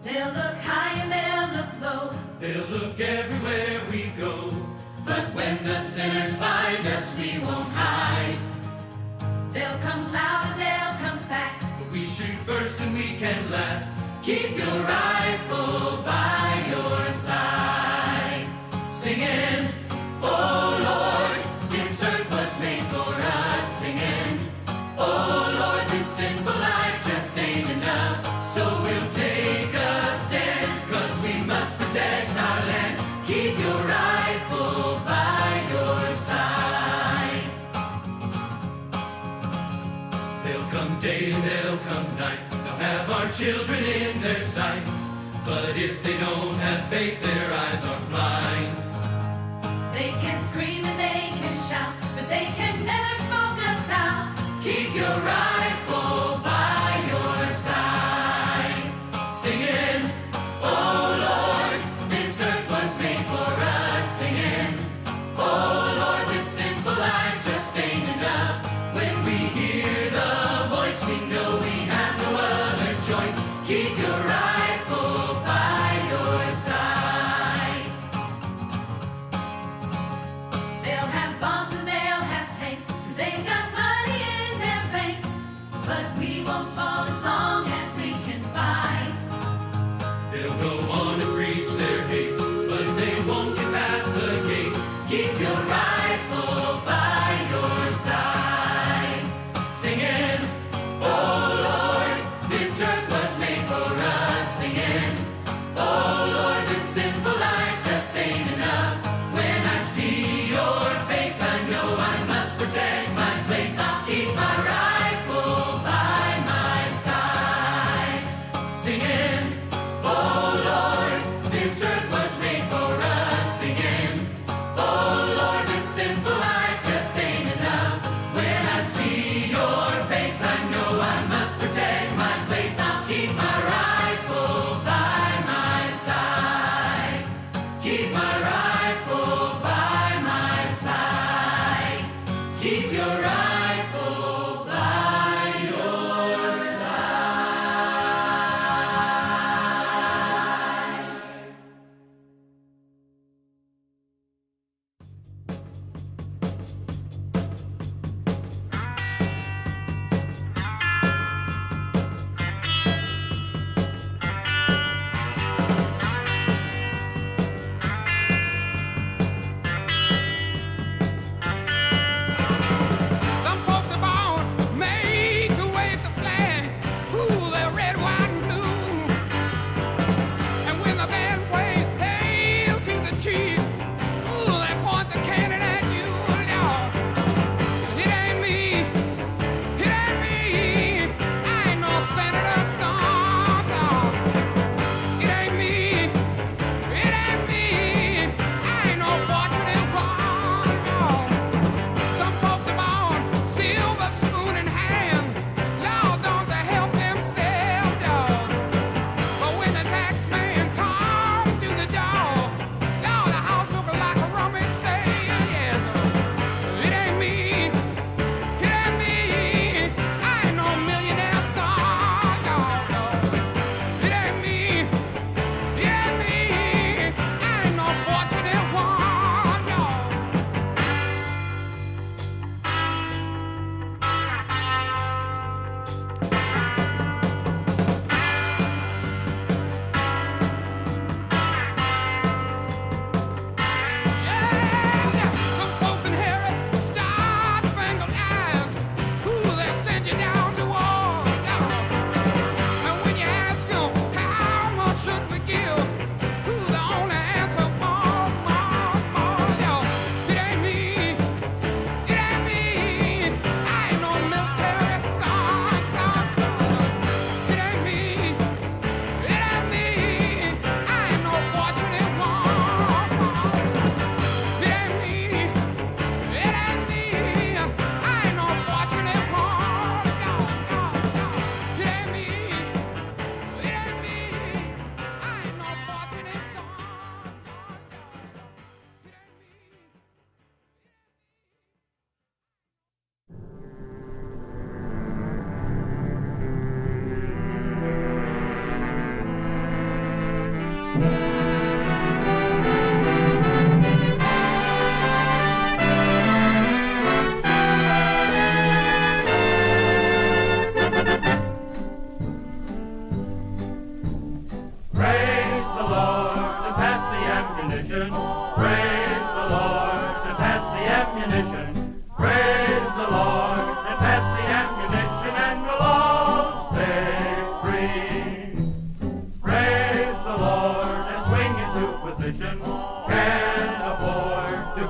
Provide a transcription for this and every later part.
They'll look high and they'll look low. They'll look everywhere we go. But when the sinners find us, we won't hide. They'll come loud and they'll come fast. But we shoot first and we can last. Keep your rifle by your side. Singing, oh Lord, this earth was made for us. Singing, oh Lord, this sinful life just ain't enough. So we'll take a stand, 'cause we must protect our land. Keep your rifle by your side. They'll come day and they'll come night. They'll have our children in their sights. But if they don't have faith, their eyes are blind. They can scream and they can shout, but they can never smoke us out. Keep your rifle by your side. Singing, oh Lord, this earth was made for us. Singing, oh Lord, this sinful life just ain't enough. When we hear the voice, we know we have no other choice. Keep your rifle by your side. They'll have bombs and they'll have tanks, 'cause they got money in their banks. But we won't fall as long as we can fight. They'll go on to preach their hate, but they won't get past the gate. Keep your rifle by your side. Singing, oh Lord, this earth was made for us. Singing, oh Lord, this sinful life just ain't enough. When I see your face, I know I must protect my place. I'll keep my rifle by my side. Singing, oh Lord, this earth was made for us. Singing, oh Lord, this sinful life just ain't enough. When I see your face, I know I must protect my place. I'll keep my rifle by my side. Keep my rifle by my side. Keep your rifle by your side.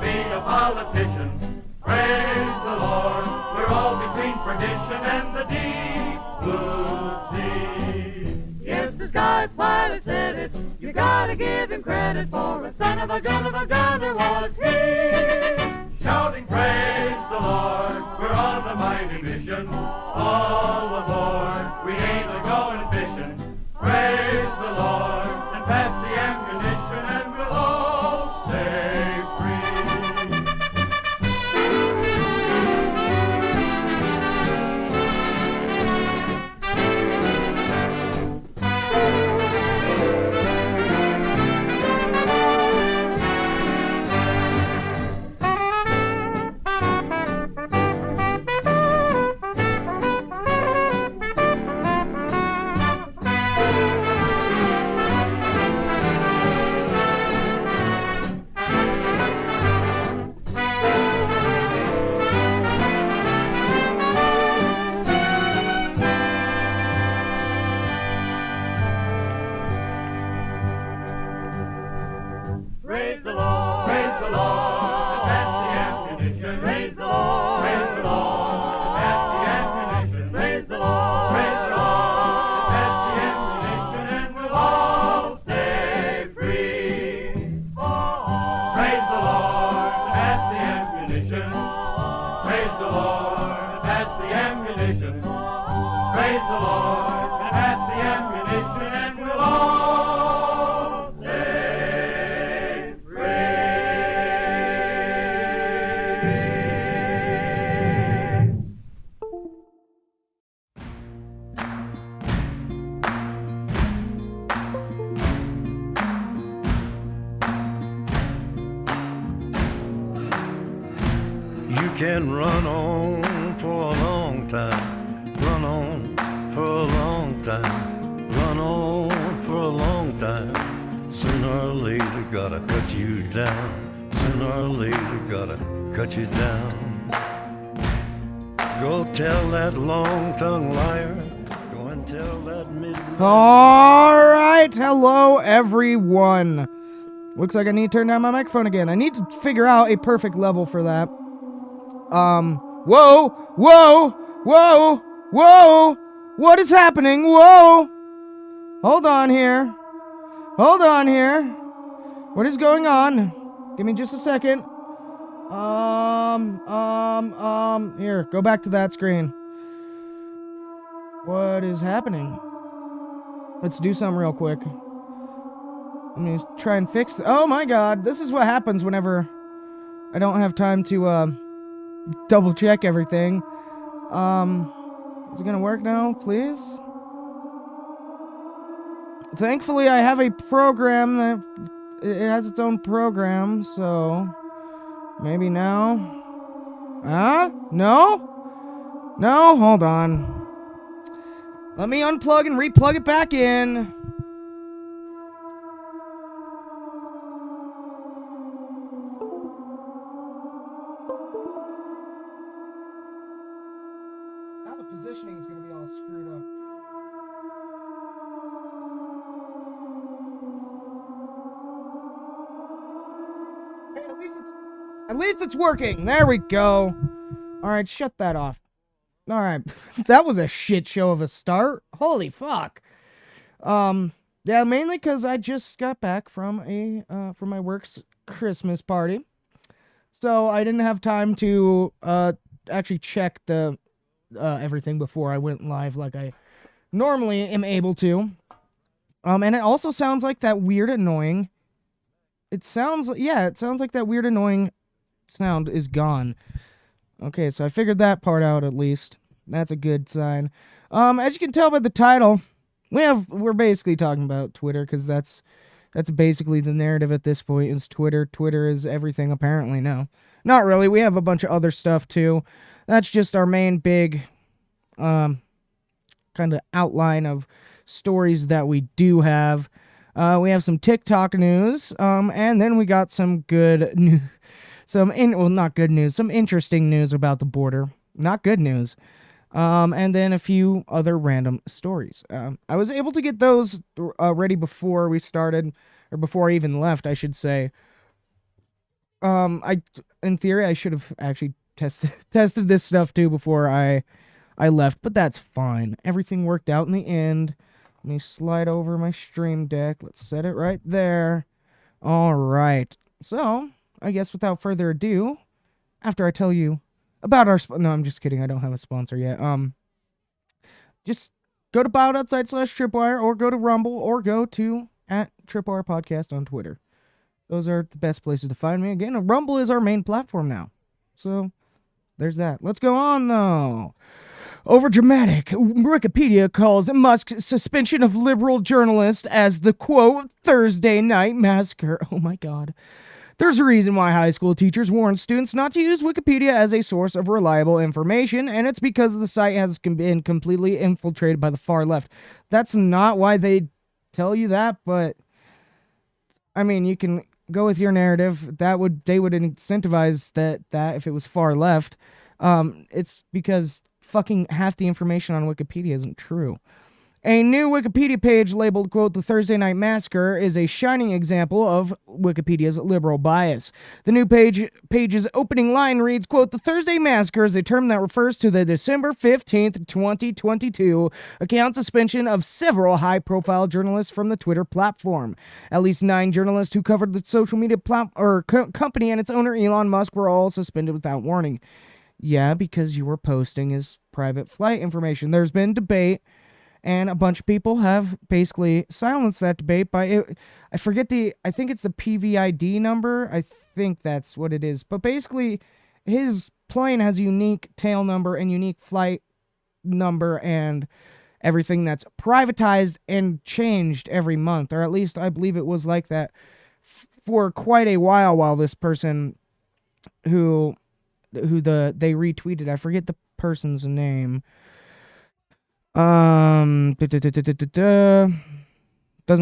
be a politician. Praise the Lord, we're all between perdition and the deep blue sea. If the sky pilot said it, you gotta give him credit, for a son of a gunner was he. Shouting praise the Lord, we're on a mighty mission. All aboard, we ain't a-going fishing. Praise the Lord, and pass the ammunition, and we'll all stay free. Praise the Lord, and pass the ammunition. Praise the Lord, and pass the ammunition. Praise the Lord, and pass the ammunition, and we'll all stay free. Praise the Lord, and pass the ammunition. Praise the Lord, and pass the ammunition. Praise the Lord, and pass the ammunition, and we'll all stay free. You can run on for a long time, run on for a long time, run on for a long time. Sooner or later, gotta cut you down. Sooner or later, gotta cut you down. Go tell that long-tongued liar. Go and tell that midnight. All right, hello everyone. Looks like I need to turn down my microphone again. I need to figure out a perfect level for that. Whoa, whoa, whoa, whoa. What is happening? Whoa. Hold on here. Hold on here. What is going on? Give me just a second. Here, go back to that screen. What is happening? Let's do something real quick. Let me try and fix it. Oh my god, this is what happens whenever I don't have time to, double check everything. Is it gonna work now, please? Thankfully, I have a program that it has its own program, so maybe now. Huh? No? No? Hold on. Let me unplug and replug it back in. Now the positioning is going to be all screwed up. Hey, at least it's working. There we go. All right, shut that off. All right, that was a shit show of a start. Holy fuck. Yeah, mainly because I just got back from from my work's Christmas party, so I didn't have time to actually check the everything before I went live like I normally am able to. And it also sounds like that weird annoying. It sounds like that weird annoying sound is gone. Okay, so I figured that part out at least. That's a good sign. As you can tell by the title, we're basically talking about Twitter, because that's basically the narrative at this point is Twitter. Twitter is everything apparently now. Not really. We have a bunch of other stuff too. That's just our main big kind of outline of stories that we do have. We have some TikTok news, and then we got some good news. Not good news, some interesting news about the border. Not good news. And then a few other random stories. I was able to get those ready before we started, or before I even left, I should say. In theory, I should have actually tested this stuff too before I left, but that's fine. Everything worked out in the end. Let me slide over my stream deck. Let's set it right there. All right. So, I guess without further ado, after I tell you about our no, I'm just kidding. I don't have a sponsor yet. Just go to bowed.site/Tripwire or go to Rumble or go to @Tripwire Podcast on Twitter. Those are the best places to find me. Again, Rumble is our main platform now. So, there's that. Let's go on, though. Over dramatic, Wikipedia calls Musk's suspension of liberal journalist as the, quote, Thursday night massacre. Oh my god. There's a reason why high school teachers warn students not to use Wikipedia as a source of reliable information, and it's because the site has been completely infiltrated by the far left. That's not why they tell you that, but I mean, you can go with your narrative. They would incentivize that if it was far left. It's because fucking half the information on Wikipedia isn't true. A new Wikipedia page labeled, quote, The Thursday Night Massacre is a shining example of Wikipedia's liberal bias. The new page's opening line reads, quote, The Thursday Massacre is a term that refers to the December 15th, 2022 account suspension of several high-profile journalists from the Twitter platform. At least 9 journalists who covered the social media company and its owner, Elon Musk, were all suspended without warning. Yeah, because you were posting his private flight information. There's been debate, and a bunch of people have basically silenced that debate by, I think it's the PVID number. I think that's what it is. But basically, his plane has a unique tail number and unique flight number and everything that's privatized and changed every month. Or at least I believe it was like that for quite a while this person who they retweeted, I forget the person's name. Doesn't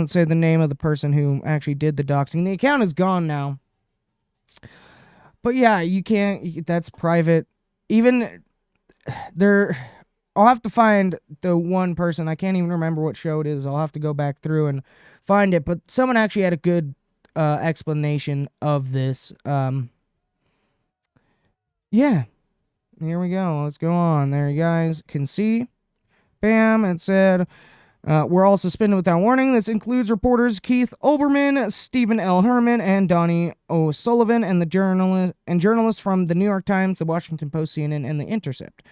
say the name of the person who actually did the doxing. The account is gone now. But yeah, you can't, that's private. Even there, I'll have to find the one person. I can't even remember what show it is. I'll have to go back through and find it. But someone actually had a good explanation of this. Yeah. Here we go. Let's go on. There you guys can see. Bam, it said, we're all suspended without warning. This includes reporters Keith Olbermann, Stephen L. Herman, and Donnie O'Sullivan, and journalists from the New York Times, the Washington Post, CNN, and The Intercept.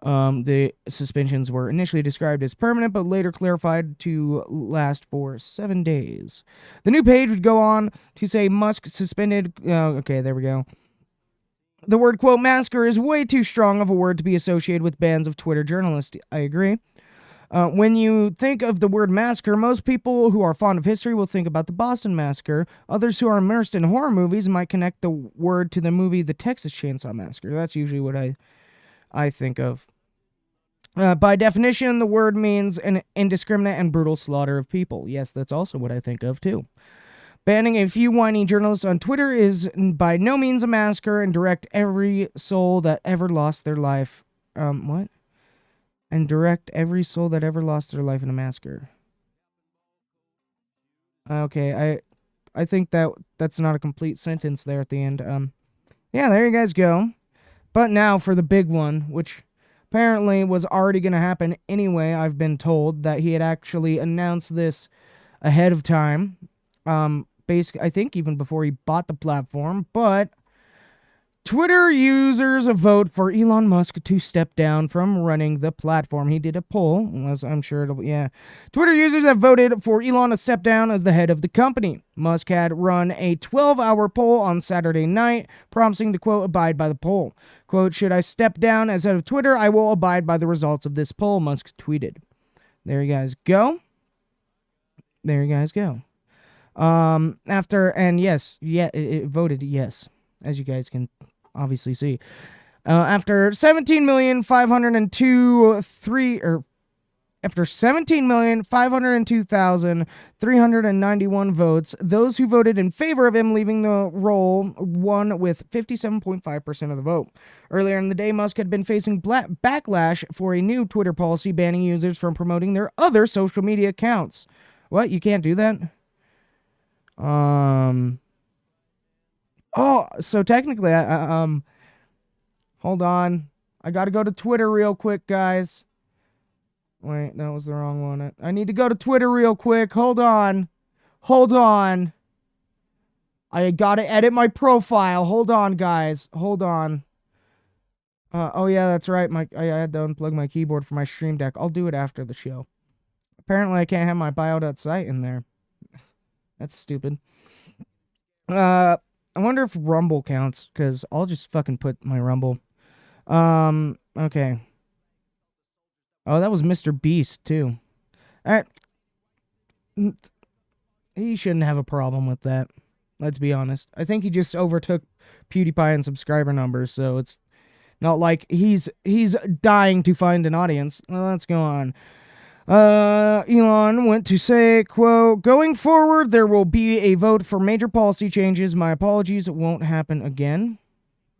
The suspensions were initially described as permanent, but later clarified to last for 7 days. The new page would go on to say Musk suspended. Okay, there we go. The word, quote, massacre is way too strong of a word to be associated with bands of Twitter journalists. I agree. When you think of the word massacre, most people who are fond of history will think about the Boston Massacre. Others who are immersed in horror movies might connect the word to the movie The Texas Chainsaw Massacre. That's usually what I think of. By definition, the word means an indiscriminate and brutal slaughter of people. Yes, that's also what I think of, too. Banning a few whiny journalists on Twitter is by no means a massacre and direct every soul that ever lost their life. What? And direct every soul that ever lost their life in a massacre. Okay, I think that's not a complete sentence there at the end. Yeah, there you guys go. But now for the big one, which apparently was already going to happen anyway. I've been told that he had actually announced this ahead of time. Basically, I think even before he bought the platform, but Twitter users vote for Elon Musk to step down from running the platform. He did a poll, as I'm sure it'll, yeah. Twitter users have voted for Elon to step down as the head of the company. Musk had run a 12-hour poll on Saturday night, promising to, quote, abide by the poll. Quote, should I step down as head of Twitter, I will abide by the results of this poll, Musk tweeted. There you guys go. There you guys go. It voted yes, as you guys can obviously see. After 17,502,391 votes, those who voted in favor of him leaving the role won with 57.5% of the vote. Earlier in the day, Musk had been facing backlash for a new Twitter policy banning users from promoting their other social media accounts. What? You can't do that? Oh, so technically, hold on. I gotta go to Twitter real quick, guys. Wait, that was the wrong one. I need to go to Twitter real quick. Hold on. Hold on. I gotta edit my profile. Hold on, guys. Hold on. Oh yeah, that's right. I had to unplug my keyboard for my stream deck. I'll do it after the show. Apparently, I can't have my bio.site in there. That's stupid. I wonder if Rumble counts, because I'll just fucking put my Rumble. Okay. Oh, that was Mr. Beast, too. Alright. He shouldn't have a problem with that. Let's be honest. I think he just overtook PewDiePie in subscriber numbers, so it's not like he's dying to find an audience. Well, let's go on. Elon went to say, quote, going forward, there will be a vote for major policy changes. My apologies, it won't happen again.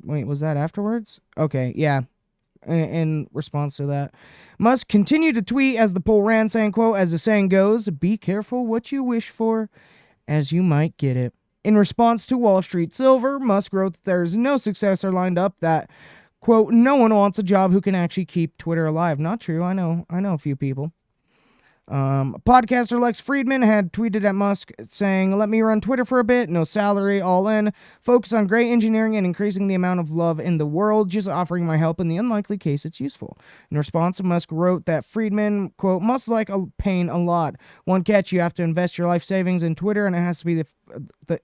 Wait, was that afterwards? Okay, yeah. In response to that, Musk continued to tweet as the poll ran, saying, quote, as the saying goes, be careful what you wish for, as you might get it. In response to Wall Street Silver, Musk wrote that there's no successor lined up, that, quote, no one wants a job who can actually keep Twitter alive. Not true. I know a few people. Podcaster Lex Friedman had tweeted at Musk saying, let me run Twitter for a bit, no salary, all in, focus on great engineering and increasing the amount of love in the world, just offering my help in the unlikely case it's useful. In response, Musk wrote that Friedman, quote, must like a pain a lot. One catch, you have to invest your life savings in Twitter, and it has to be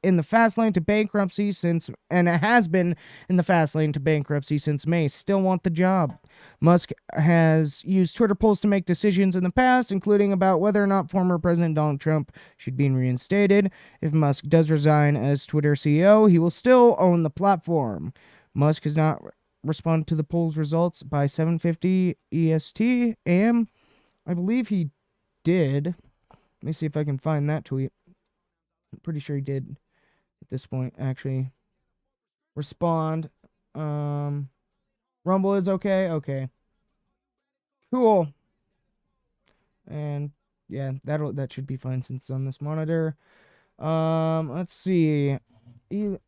in the fast lane to bankruptcy since, and it has been in the fast lane to bankruptcy since May. Still want the job. Musk has used Twitter polls to make decisions in the past, including about whether or not former President Donald Trump should be reinstated. If Musk does resign as Twitter CEO, he will still own the platform. Musk has not responded to the poll's results by 7:50 EST AM. I believe he did. Let me see if I can find that tweet. I'm pretty sure he did at this point, actually. Respond. Rumble is okay? Okay. Cool. And yeah, that should be fine since it's on this monitor. Let's see.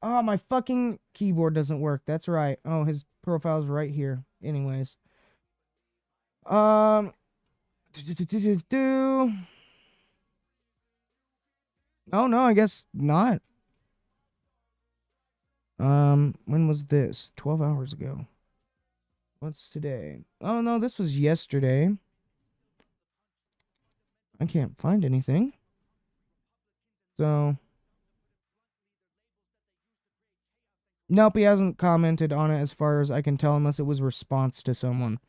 Oh, my fucking keyboard doesn't work. That's right. Oh, his profile's right here. Anyways. Oh no, I guess not. When was this? 12 hours ago. What's today? Oh no, this was yesterday. I can't find anything. So nope, he hasn't commented on it as far as I can tell, unless it was response to someone.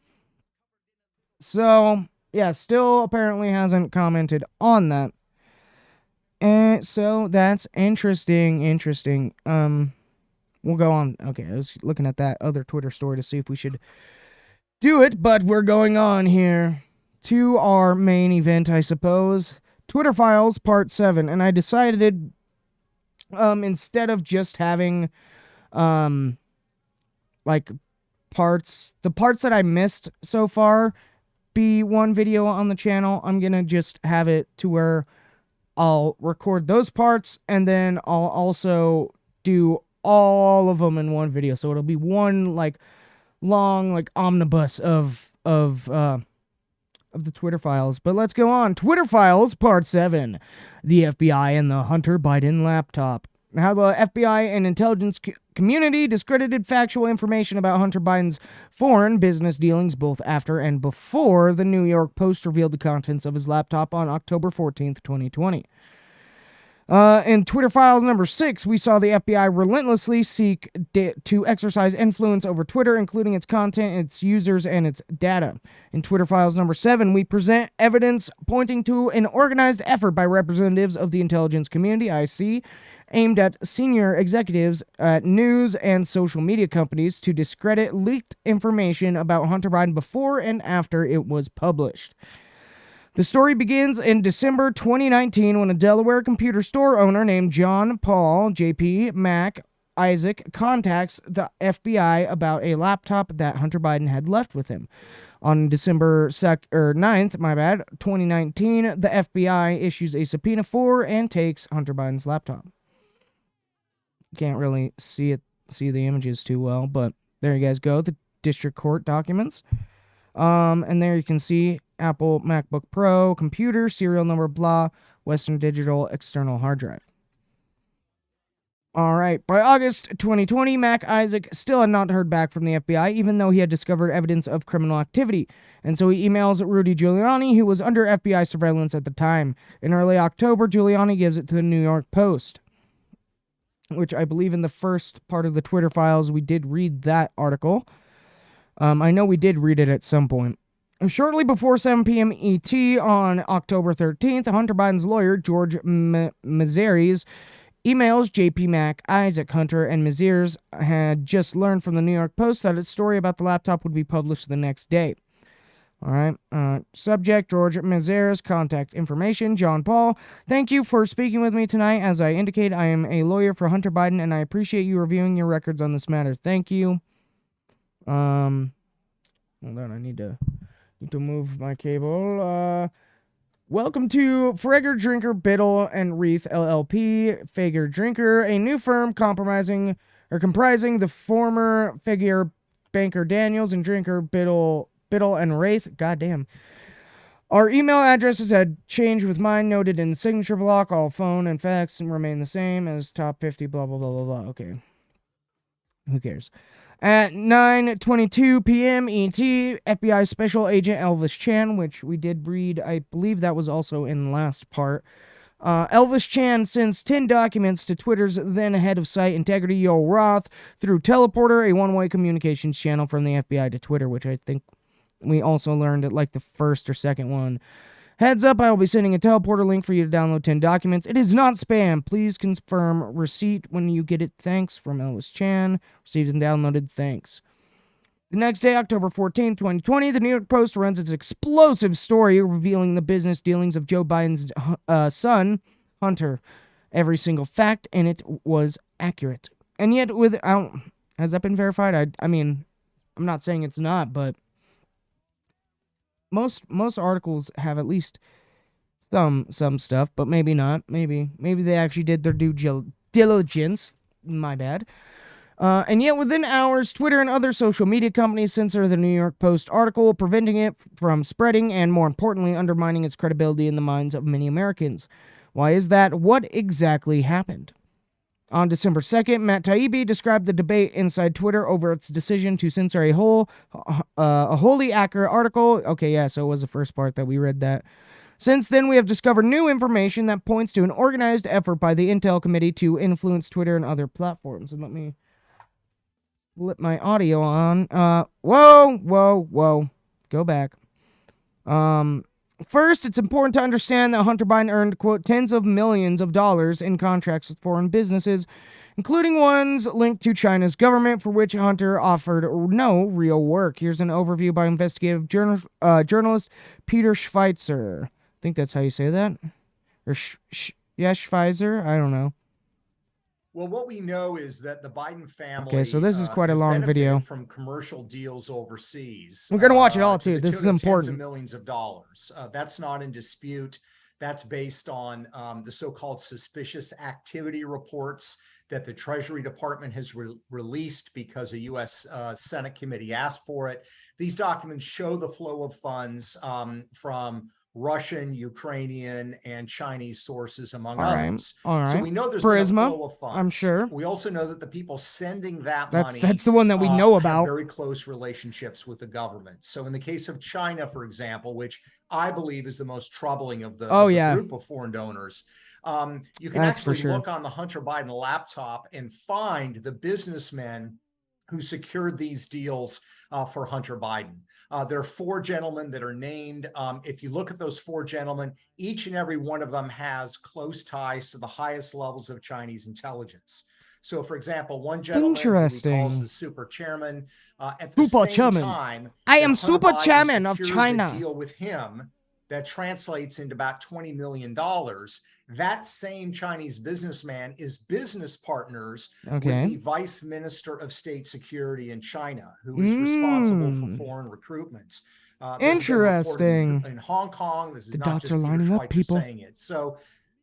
So yeah, still apparently hasn't commented on that. And so that's interesting. We'll go on. Okay, I was looking at that other Twitter story to see if we should do it, but we're going on here to our main event, I suppose. Twitter Files Part 7. And I decided, instead of just having, like, the parts that I missed so far be one video on the channel, I'm gonna just have it to where I'll record those parts, and then I'll also do all of them in one video, so it'll be one like long like omnibus of the Twitter Files. But let's go on. Twitter Files Part 7. The FBI and the Hunter Biden laptop. How the FBI and intelligence community discredited factual information about Hunter Biden's foreign business dealings both after and before the New York Post revealed the contents of his laptop on October 14th, 2020. In Twitter Files number 6, we saw the FBI relentlessly seek to exercise influence over Twitter, including its content, its users, and its data. In Twitter Files number 7, we present evidence pointing to an organized effort by representatives of the intelligence community, IC, aimed at senior executives at news and social media companies to discredit leaked information about Hunter Biden before and after it was published. The story begins in December 2019 when a Delaware computer store owner named John Paul J.P. Mac Isaac contacts the FBI about a laptop that Hunter Biden had left with him. On December 9th, 2019, the FBI issues a subpoena for and takes Hunter Biden's laptop. can't really see the images too well, but there you guys go. The district court documents. And there you can see Apple MacBook Pro, computer, serial number, blah, Western Digital, external hard drive. All right. By August 2020, Mac Isaac still had not heard back from the FBI, even though he had discovered evidence of criminal activity. And so he emails Rudy Giuliani, who was under FBI surveillance at the time. In early October, Giuliani gives it to the New York Post, which I believe in the first part of the Twitter files, we did read that article. I know we did read it at some point. Shortly before 7 p.m. ET on October 13th, Hunter Biden's lawyer, George Mazeres, emails JP Mac, Isaac Hunter, and Mazeres had just learned from the New York Post that its story about the laptop would be published the next day. All right. Subject, George Mazeres, contact information, John Paul. Thank you for speaking with me tonight. As I indicate, I am a lawyer for Hunter Biden, and I appreciate you reviewing your records on this matter. Thank you. Hold on, I need to move my cable. Welcome to Fager Drinker Biddle and Reith LLP. Fager Drinker, a new firm comprising the former Fager banker Daniels and Drinker Biddle and Wraith. Goddamn. Our email addresses had changed with mine noted in the signature block. All phone and fax remain the same as top 50, blah, blah, blah, blah, blah. Okay. Who cares? At 9:22 p.m. ET, FBI Special Agent Elvis Chan, which we did read, I believe that was also in the last part. Elvis Chan sends 10 documents to Twitter's then head of site integrity, Yo Roth, through Teleporter, a one-way communications channel from the FBI to Twitter, which I think we also learned at like the first or second one. Heads up, I will be sending a teleporter link for you to download 10 documents. It is not spam. Please confirm receipt when you get it. Thanks from Elvis Chan. Received and downloaded. Thanks. The next day, October 14, 2020, the New York Post runs its explosive story revealing the business dealings of Joe Biden's son, Hunter. Every single fact in it was accurate. And yet, without... Has that been verified? I mean, I'm not saying it's not, but... Most articles have at least some stuff, but maybe not. Maybe they actually did their due diligence. My bad. And yet within hours, Twitter and other social media companies censor the New York Post article, preventing it from spreading and, more importantly, undermining its credibility in the minds of many Americans. Why is that? What exactly happened? On December 2nd, Matt Taibbi described the debate inside Twitter over its decision to censor a wholly accurate article. Okay, yeah, so it was the first part that we read that. Since then, we have discovered new information that points to an organized effort by the Intel Committee to influence Twitter and other platforms. And let me flip my audio on. Whoa. Go back. First, it's important to understand that Hunter Biden earned, quote, tens of millions of dollars in contracts with foreign businesses, including ones linked to China's government, for which Hunter offered no real work. Here's an overview by investigative journalist Peter Schweitzer. I think that's how you say that. Or Schweizer? I don't know. Well, what we know is that the Biden family. Okay, so this is quite a long video from commercial deals overseas. We're gonna watch it all too. This is important. Tens of millions of dollars. That's not in dispute. That's based on the so-called suspicious activity reports that the Treasury Department has released because a U.S. Senate committee asked for it. These documents show the flow of funds from Russian, Ukrainian, and Chinese sources, among others. All right. So we know there's Prisma, been a flow of funds. I'm sure. We also know that the people sending that money, that's the one that we know about, have very close relationships with the government. So in the case of China, for example, which I believe is the most troubling of the, group of foreign donors, you can actually look on the Hunter Biden laptop and find the businessmen who secured these deals for Hunter Biden. There are 4 gentlemen that are named. If you look at those 4 gentlemen, each and every one of them has close ties to the highest levels of Chinese intelligence. So, for example, one gentleman who he calls the super chairman, at the same time, I am super chairman of China. A deal with him that translates into about $20 million. That same Chinese businessman is business partners with the Vice Minister of State Security in China, who is responsible for foreign recruitments. Interesting. In Hong Kong, this is the not dots just are lining up, people. saying it. So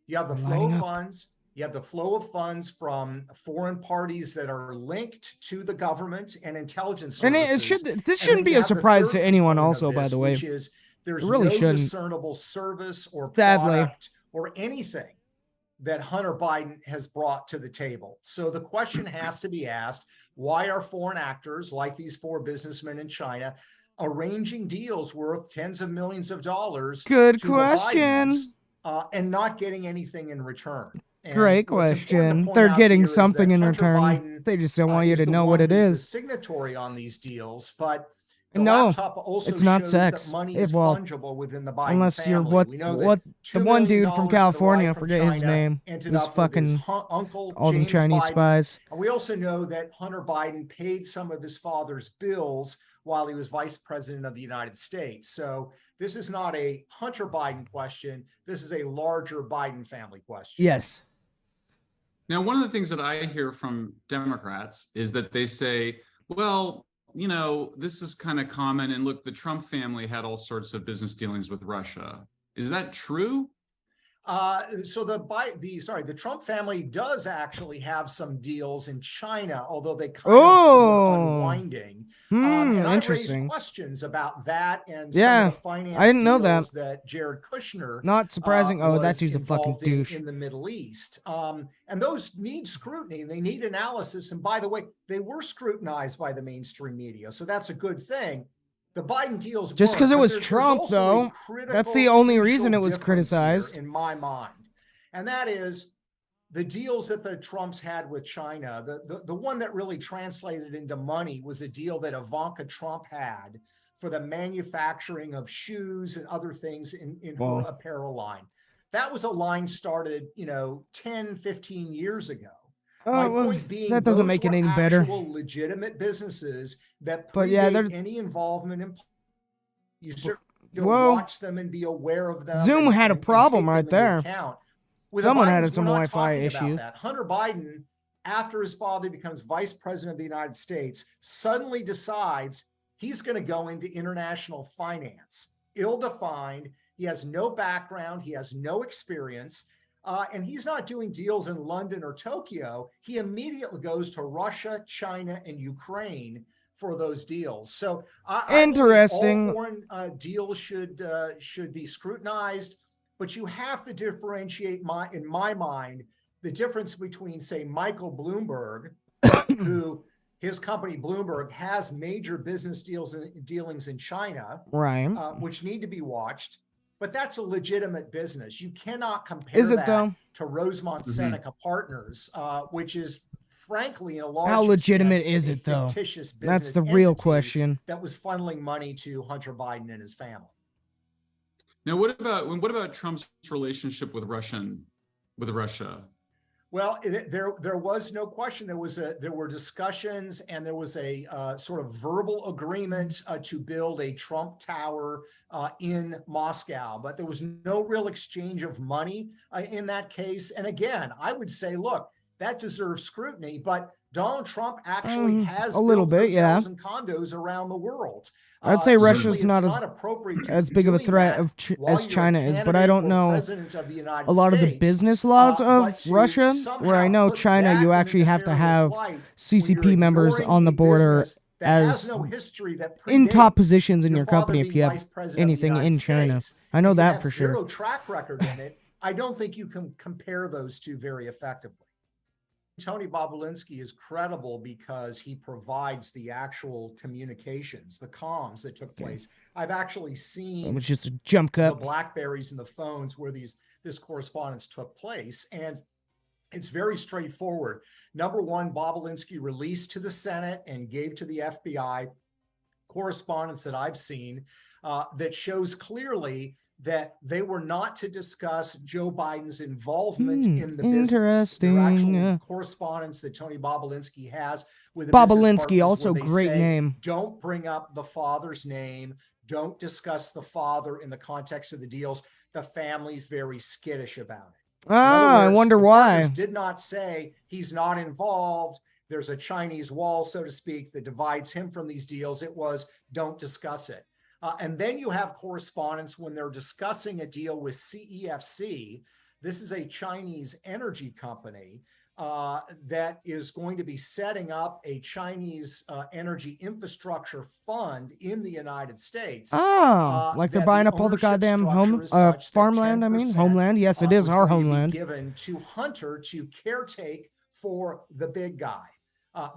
you have the flow of funds, You have the flow of funds from foreign parties that are linked to the government and intelligence services. And this shouldn't be a surprise to anyone also, by the way. Which is there's really no shouldn't. discernible service or Sadly. product or anything that Hunter Biden has brought to the table. So the question has to be asked, why are foreign actors like these 4 businessmen in China arranging deals worth tens of millions of dollars Good to question. the Bidens, and not getting anything in return? And Great question. They're getting something in return. Biden, they just don't want you to know what it is. The signatory on these deals, but the no, laptop also it's not shows sex. that money is fungible within the Biden unless family. you're what the one dude from California, I forget his name, was fucking uncle all James the Chinese Biden. spies. And we also know that Hunter Biden paid some of his father's bills while he was vice president of the United States. So this is not a Hunter Biden question. This is a larger Biden family question. Yes. Now, one of the things that I hear from Democrats is that they say, well, you know, this is kind of common. And look, the Trump family had all sorts of business dealings with Russia. Is that true? So the Trump family does actually have some deals in China, although they kind of were unwinding. And I raised questions about that and some of the finance deals that Jared Kushner, not surprising. That dude's a fucking douche in the Middle East. And those need scrutiny. They need analysis. And by the way, they were scrutinized by the mainstream media, so that's a good thing. The Biden deals just because it was Trump, though. That's the only reason it was criticized, in my mind, and that is the deals that the Trumps had with China. The one that really translated into money was a deal that Ivanka Trump had for the manufacturing of shoes and other things in her apparel line. That was a line started, 10, 15 years ago. My point being, that doesn't make it any better. Legitimate businesses that predate any involvement in. You certainly watch them and be aware of them. Zoom had a problem right there. Someone had some Wi-Fi issues. Hunter Biden, after his father becomes vice president of the United States, suddenly decides he's going to go into international finance. Ill-defined. He has no background. He has no experience. And he's not doing deals in London or Tokyo. He immediately goes to Russia, China, and Ukraine for those deals. So interesting. All foreign deals should be scrutinized, but you have to differentiate, in my mind, the difference between, say, Michael Bloomberg, who his company Bloomberg has major business dealings in China, right, which need to be watched. But that's a legitimate business. You cannot compare that to Rosemont Seneca Partners, which is, frankly, in a large how legitimate is it, though? That's the real question. That was funneling money to Hunter Biden and his family. Now, what about Trump's relationship with Russia? Well, there was no question. There were discussions, and there was a sort of verbal agreement to build a Trump Tower in Moscow, but there was no real exchange of money in that case. And again, I would say, look, that deserves scrutiny, but Donald Trump actually has a little bit, hotels and condos around the world. I'd say Russia's not as big of a threat as China is, but I don't know a lot of the business laws of Russia, where I know China, you actually have to have CCP members on the border as in top positions in your company if you have anything in China. I know that for sure. Zero track record in it. I don't think you can compare those two very effectively. Tony Bobulinski is credible because he provides the actual communications, the comms that took place. I've actually seen which is a jump cut, the BlackBerries and the phones where this correspondence took place, and it's very straightforward. Number one, Bobulinski released to the Senate and gave to the FBI correspondence that I've seen that shows clearly that they were not to discuss Joe Biden's involvement in the business. Interesting. Actual correspondence that Tony Bobulinski has with the Bobulinski, also great name. Don't bring up the father's name. Don't discuss the father in the context of the deals. The family's very skittish about it. I wonder why. Did not say he's not involved. There's a Chinese wall, so to speak, that divides him from these deals. It was don't discuss it. And then you have correspondence when they're discussing a deal with CEFC This is a Chinese energy company that is going to be setting up a Chinese energy infrastructure fund in the United States. Like they're buying up all the goddamn farmland. I mean, homeland. Yes, it is our homeland. Given to Hunter to caretake for the big guy.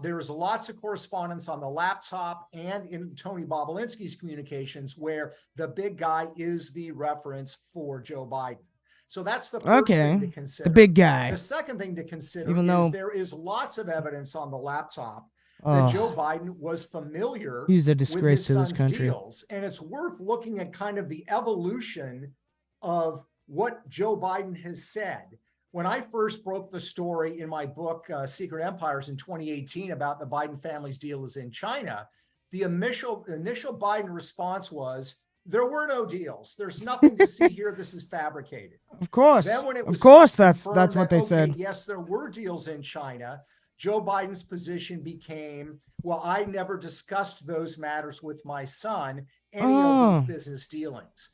There's lots of correspondence on the laptop and in Tony Bobolinsky's communications where the big guy is the reference for Joe Biden. So that's the first thing to consider. The big guy. The second thing to consider is there is lots of evidence on the laptop that Joe Biden was familiar with his son's deals. And it's worth looking at kind of the evolution of what Joe Biden has said. When I first broke the story in my book, Secret Empires in 2018 about the Biden family's deals in China, the initial Biden response was, there were no deals. There's nothing to see here. This is fabricated. Of course. Then when it was that's what they said. Yes, there were deals in China. Joe Biden's position became, well, I never discussed those matters with my son, any of these business dealings.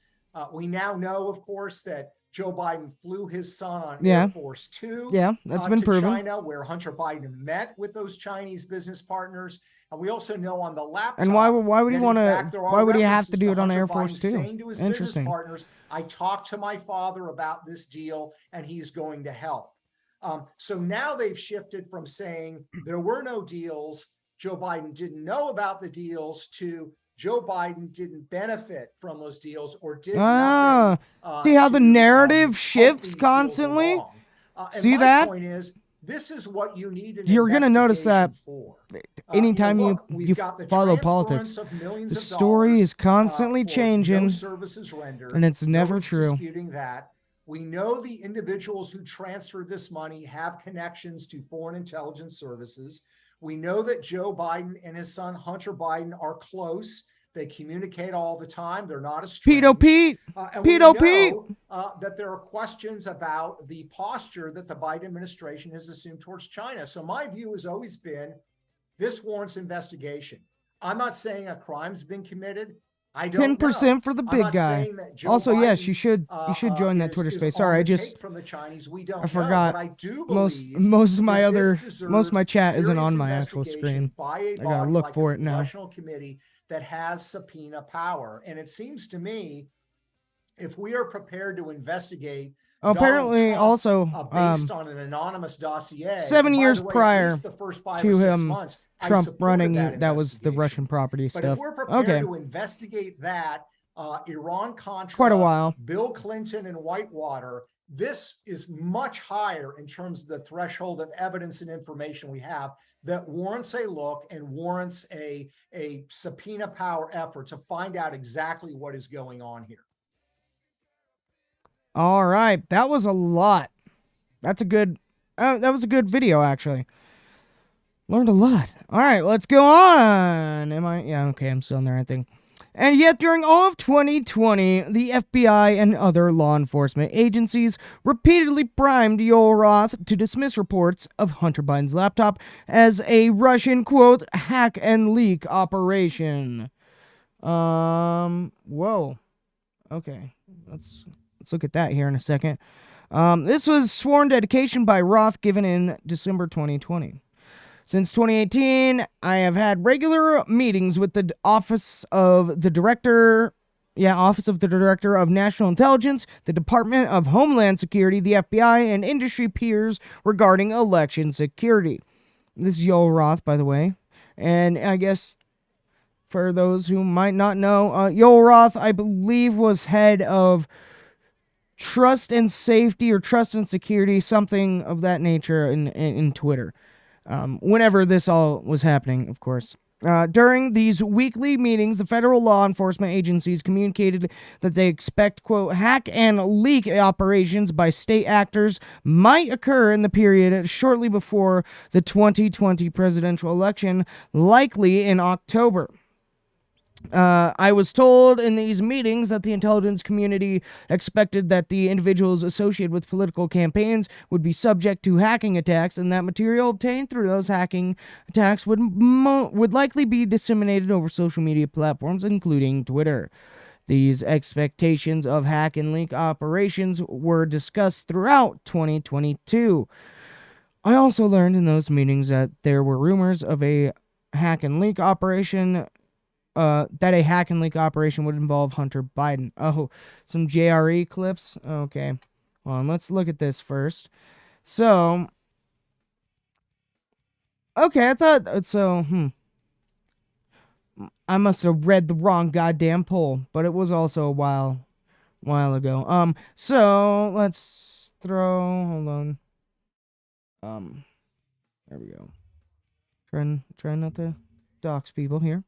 We now know, of course, that Joe Biden flew his son on Air Force Two that's been proven. China, where Hunter Biden met with those Chinese business partners. And we also know on the laptop. And why would he want to? Why would he have to do it on Air Force Two? Saying to his business partners, I talked to my father about this deal, and he's going to help. So now they've shifted from saying there were no deals, Joe Biden didn't know about the deals, to Joe Biden didn't benefit from those deals or did nothing. See how the narrative shifts constantly? See that? Point is, this is what you need. You're going to notice that anytime you follow politics, the story is constantly changing, and it's never true. Disputing that. We know the individuals who transferred this money have connections to foreign intelligence services. We know that Joe Biden and his son Hunter Biden are close. They communicate all the time. They're not estranged. Pete. That there are questions about the posture that the Biden administration has assumed towards China. So my view has always been this warrants investigation. I'm not saying a crime's been committed. I don't 10% for the big guy. Also, Biden, yes, you should join that Twitter space. Sorry, from the Chinese. We don't I forgot. I do most of my chat isn't on my actual screen. I gotta look for it now. Congressional committee that has subpoena power, and it seems to me, if we are prepared to investigate, apparently Trump, also based on an anonymous dossier, 7 years prior the first 5 to or 6 him. months, Trump running, that was the Russian property but stuff. if we're prepared to investigate that, Iran-Contra, quite a while, Bill Clinton and Whitewater, this is much higher in terms of the threshold of evidence and information we have that warrants a look and warrants a subpoena power effort to find out exactly what is going on here. All right, that was a lot. That was a good video, actually. Learned a lot. All right, let's go on. Yeah, okay, I'm still on there, I think. And yet, during all of 2020, the FBI and other law enforcement agencies repeatedly primed Yoel Roth to dismiss reports of Hunter Biden's laptop as a Russian, quote, hack and leak operation. Whoa. Okay, let's look at that here in a second. This was sworn dedication by Roth given in December 2020. Since 2018, I have had regular meetings with the Office of the Director of National Intelligence, the Department of Homeland Security, the FBI, and industry peers regarding election security. This is Yoel Roth, by the way. And I guess for those who might not know, Yoel Roth, I believe, was head of trust and safety or trust and security, something of that nature in Twitter. Whenever this all was happening, of course. During these weekly meetings, the federal law enforcement agencies communicated that they expect, quote, hack and leak operations by state actors might occur in the period shortly before the 2020 presidential election, likely in October. I was told in these meetings that the intelligence community expected that the individuals associated with political campaigns would be subject to hacking attacks, and that material obtained through those hacking attacks would likely be disseminated over social media platforms, including Twitter. These expectations of hack and leak operations were discussed throughout 2022. I also learned in those meetings that there were rumors of a hack and leak operation, that a hack and leak operation would involve Hunter Biden. Oh, some JRE clips? Okay. Well, let's look at this first. So, okay, I thought, I must have read the wrong goddamn poll, but it was also a while ago. So, let's hold on. There we go. Trying not to dox people here.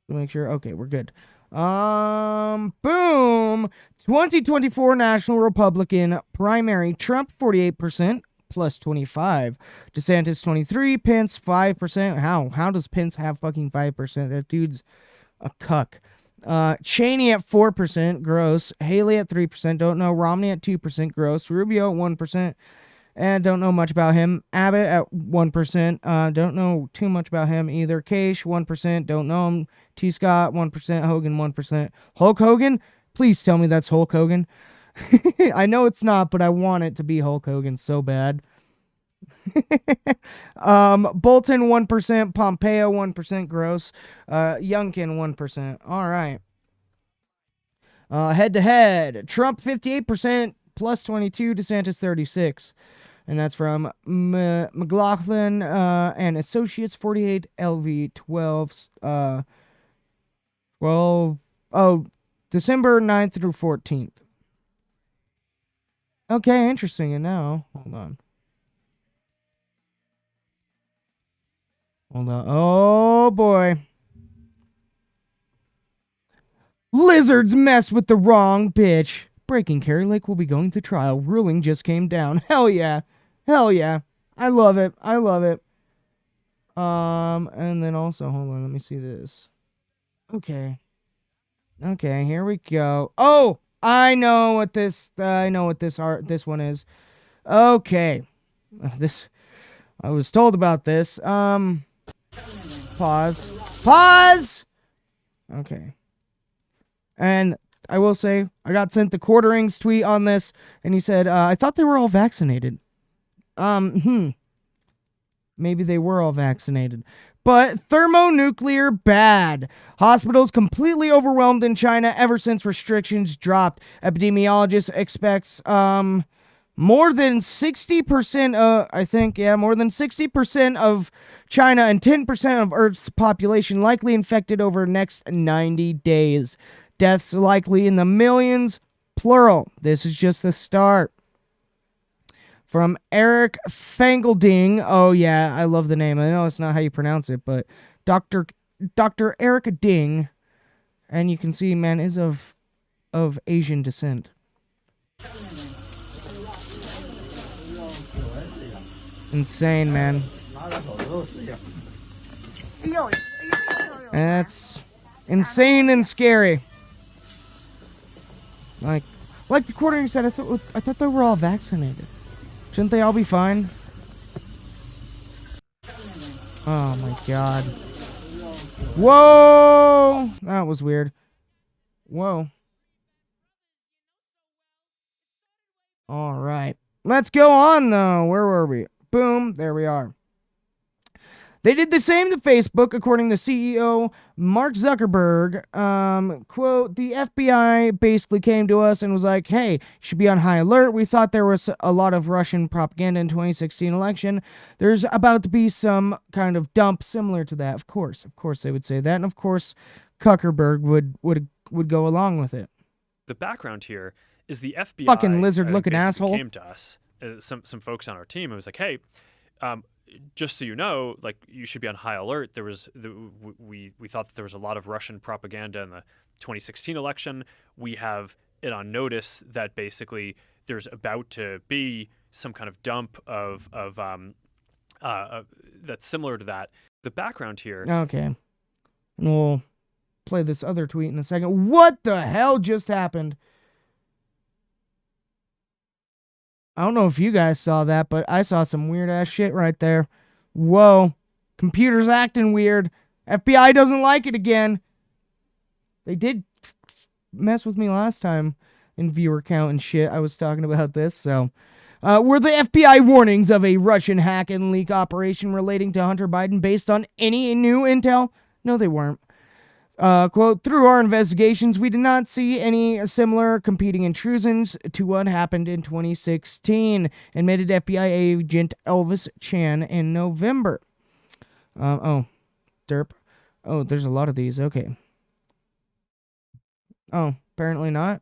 To make sure. Okay, we're good. Boom. 2024 National Republican primary. Trump 48%, plus 25. DeSantis 23. Pence 5%. How does Pence have fucking 5%? That dude's a cuck. Cheney at 4%, gross. Haley at 3%, don't know. Romney at 2%, gross. Rubio at 1%. And don't know much about him. Abbott at 1%. Don't know too much about him either. Cage, 1%. Don't know him. T. Scott, 1%. Hogan, 1%. Hulk Hogan? Please tell me that's Hulk Hogan. I know it's not, but I want it to be Hulk Hogan so bad. Bolton, 1%. Pompeo, 1%. Gross. Youngkin, 1%. All right. Head-to-head. Trump, 58%. Plus 22. DeSantis, 36. And that's from McLaughlin and Associates, 48 LV 12. 12. Oh, December 9th through 14th. Okay, interesting. And now, hold on. Oh, boy. Lizards mess with the wrong bitch. Breaking Carrie Lake will be going to trial. Ruling just came down. Hell yeah. Hell yeah. I love it. I love it. And then also, hold on, let me see this. Okay. Okay, here we go. Oh, I know what this one is. Okay. I was told about this. Pause. Okay. And I will say, I got sent the Quarterings tweet on this, and he said, I thought they were all vaccinated. Maybe they were all vaccinated. But thermonuclear bad. Hospitals completely overwhelmed in China ever since restrictions dropped. Epidemiologists expects more than 60%, more than 60% of China and 10% of Earth's population likely infected over the next 90 days. Deaths likely in the millions, plural. This is just the start. From Eric Fangelding. Oh, yeah, I love the name. I know it's not how you pronounce it, but Dr. Eric Ding. And you can see, man, is of Asian descent. Insane, man. That's insane and scary. Like the Quartering said, I thought they were all vaccinated. Shouldn't they all be fine? Oh my god. Whoa! That was weird. Whoa. Alright. Let's go on though. Where were we? Boom. There we are. They did the same to Facebook, according to CEO Mark Zuckerberg. Quote, the FBI basically came to us and was like, hey, you should be on high alert. We thought there was a lot of Russian propaganda in 2016 election. There's about to be some kind of dump similar to that. Of course they would say that. And of course, Zuckerberg would go along with it. The background here is the FBI fucking lizard-looking asshole came to us, some folks on our team, and was like, hey, just so you know, like, you should be on high alert. We thought that there was a lot of Russian propaganda in the 2016 election. We have it on notice that basically there's about to be some kind of dump of that's similar to that. The background here. Okay. And we'll play this other tweet in a second. What the hell just happened? I don't know if you guys saw that, but I saw some weird-ass shit right there. Whoa. Computer's acting weird. FBI doesn't like it again. They did mess with me last time in viewer count and shit. I was talking about this, so. Were the FBI warnings of a Russian hack and leak operation relating to Hunter Biden based on any new intel? No, they weren't. Quote, through our investigations, we did not see any similar competing intrusions to what happened in 2016, admitted FBI agent Elvis Chan in November. Oh, derp. Oh, there's a lot of these. Okay. Oh, apparently not.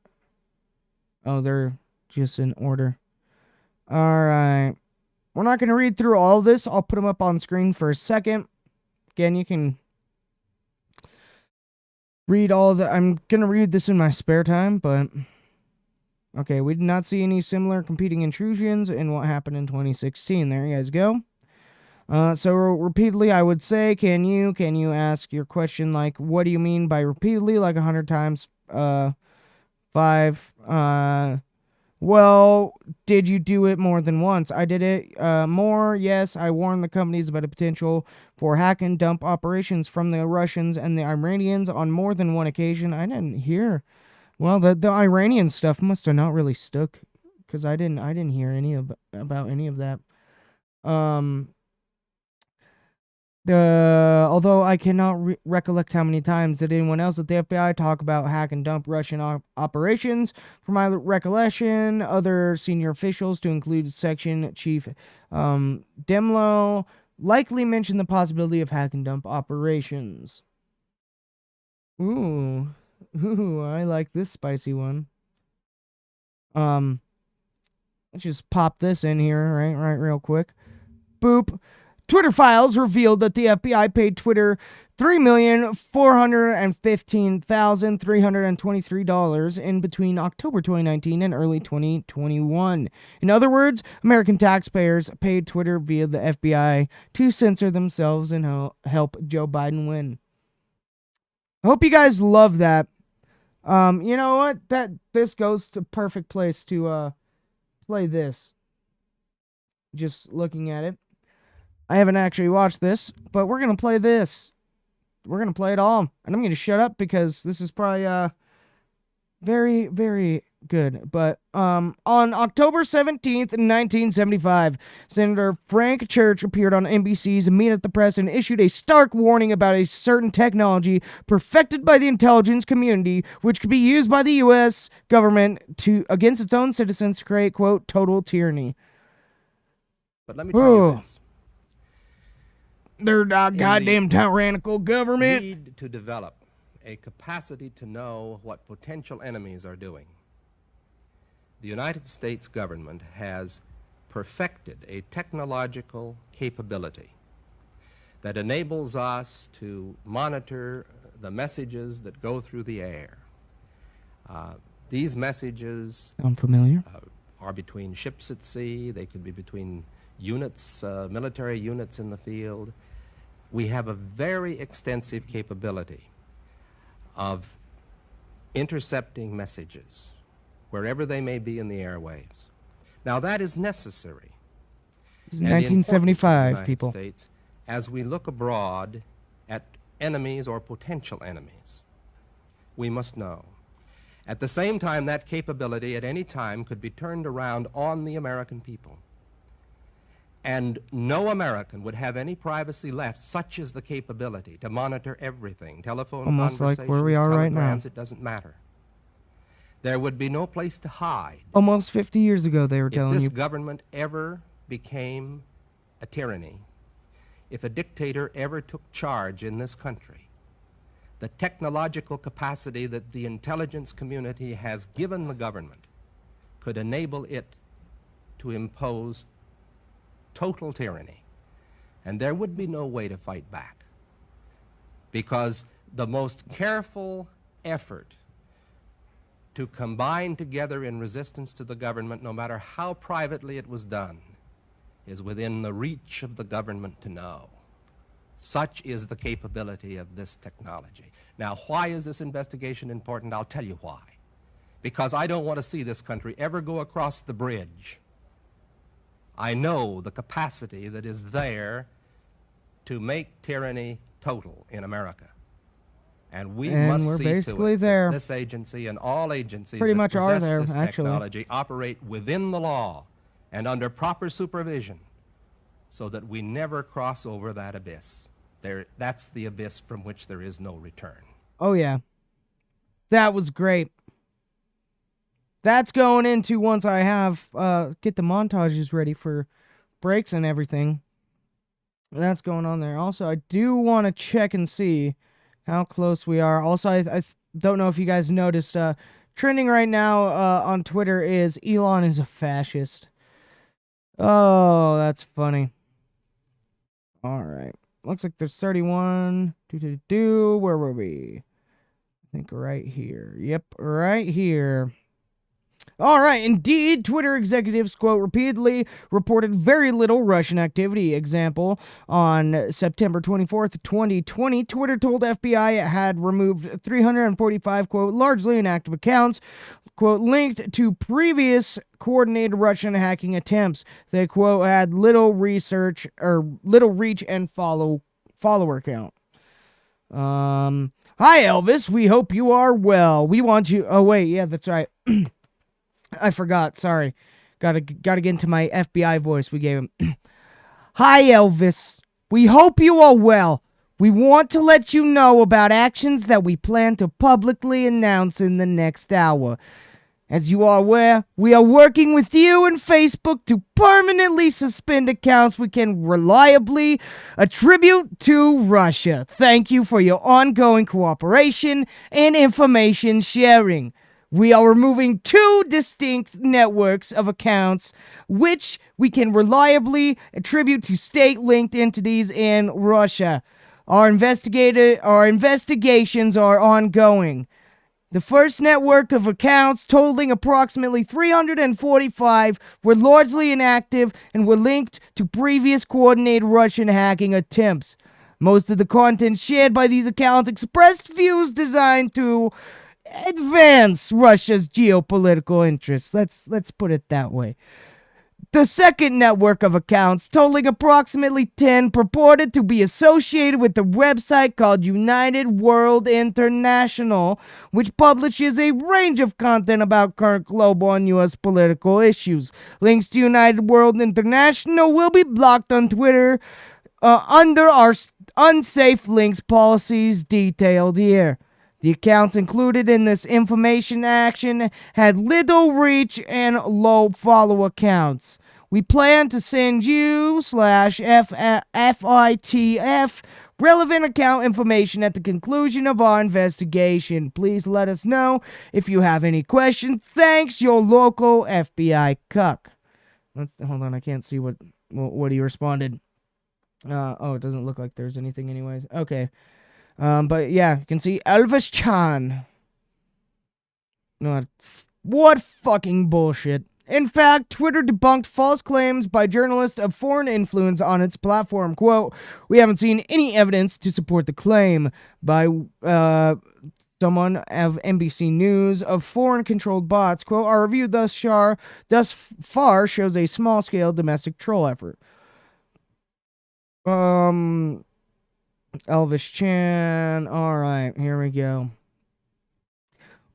Oh, they're just in order. Alright. We're not going to read through all of this. I'll put them up on screen for a second. Again, you can read all the... I'm going to read this in my spare time, but... Okay, we did not see any similar competing intrusions in what happened in 2016. There you guys go. So repeatedly, I would say, can you ask your question like, what do you mean by repeatedly, like 100 times? 5. Well, did you do it more than once? I did it more, yes. I warned the companies about a potential for hack and dump operations from the Russians and the Iranians on more than one occasion. I didn't hear. Well, the Iranian stuff must have not really stuck, because I didn't hear about any of that. Although I cannot recollect how many times did anyone else at the FBI talk about hack and dump Russian operations. From my recollection, other senior officials, to include Section Chief Demlo, likely mentioned the possibility of hack and dump operations. Ooh, I like this spicy one. Let's just pop this in here, right, real quick. Boop. Twitter files revealed that the FBI paid Twitter $3,415,323 in between October 2019 and early 2021. In other words, American taxpayers paid Twitter via the FBI to censor themselves and help Joe Biden win. I hope you guys love that. You know what? This goes to perfect place to play this. Just looking at it. I haven't actually watched this, but we're going to play this. We're going to play it all. And I'm going to shut up because this is probably very, very good. But on October 17th, 1975, Senator Frank Church appeared on NBC's Meet at the Press and issued a stark warning about a certain technology perfected by the intelligence community, which could be used by the U.S. government against its own citizens to create, quote, total tyranny. But let me tell you this. They're goddamn tyrannical government. Need to develop a capacity to know what potential enemies are doing. The United States government has perfected a technological capability that enables us to monitor the messages that go through the air. These messages are between ships at sea. They could be between units, military units in the field. We have a very extensive capability of intercepting messages wherever they may be in the airwaves. Now that is necessary. This is 1975, people. States, as we look abroad at enemies or potential enemies, we must know. At the same time, that capability at any time could be turned around on the American people. And no American would have any privacy left. Such is the capability to monitor everything. Telephone almost conversations, like where we are right now. It doesn't matter. There would be no place to hide. Almost 50 years ago, they were telling you. If this government ever became a tyranny, if a dictator ever took charge in this country, the technological capacity that the intelligence community has given the government could enable it to impose total tyranny. And there would be no way to fight back, because the most careful effort to combine together in resistance to the government, no matter how privately it was done, is within the reach of the government to know. Such is the capability of this technology. Now, why is this investigation important? I'll tell you why. Because I don't want to see this country ever go across the bridge. I know the capacity that is there to make tyranny total in America. And we And must we're see basically to it there. that this agency and all agencies Pretty that much are possess there, this actually. technology operate within the law and under proper supervision so that we never cross over that abyss. That's the abyss from which there is no return. Oh, yeah. That was great. That's going into once I have, get the montages ready for breaks and everything. That's going on there. Also, I do want to check and see how close we are. Also, I don't know if you guys noticed, trending right now on Twitter is Elon is a fascist. Oh, that's funny. All right. Looks like there's 31. Where were we? I think right here. Yep, right here. All right, indeed, Twitter executives, quote, repeatedly reported very little Russian activity. Example, on September 24th, 2020, Twitter told FBI it had removed 345, quote, largely inactive accounts, quote, linked to previous coordinated Russian hacking attempts. They, quote, had little reach and follower count. Hi, Elvis. We hope you are well. We want you. Oh, wait. Yeah, that's right. I forgot. Sorry. Gotta get into my FBI voice we gave him. Hi, Elvis. We hope you are well. We want to let you know about actions that we plan to publicly announce in the next hour. As you are aware, we are working with you and Facebook to permanently suspend accounts we can reliably attribute to Russia. Thank you for your ongoing cooperation and information sharing. We are removing 2 distinct networks of accounts which we can reliably attribute to state-linked entities in Russia. Our investigations are ongoing. The first network of accounts, totaling approximately 345, were largely inactive and were linked to previous coordinated Russian hacking attempts. Most of the content shared by these accounts expressed views designed to advance Russia's geopolitical interests. Let's put it that way. The second network of accounts, totaling approximately 10, purported to be associated with a website called United World International, which publishes a range of content about current global and U.S. political issues. Links to United World International will be blocked on Twitter under our unsafe links policies detailed here. The accounts included in this information action had little reach and low follow accounts. We plan to send you /FITF relevant account information at the conclusion of our investigation. Please let us know if you have any questions. Thanks, your local FBI cuck. Hold on, I can't see what he responded. Oh, it doesn't look like there's anything anyways. Okay. But yeah, you can see Elvis Chan. What fucking bullshit. In fact, Twitter debunked false claims by journalists of foreign influence on its platform. Quote, we haven't seen any evidence to support the claim by someone of NBC News of foreign-controlled bots. Quote, our review thus far shows a small-scale domestic troll effort. Elvis Chan. Alright, here we go.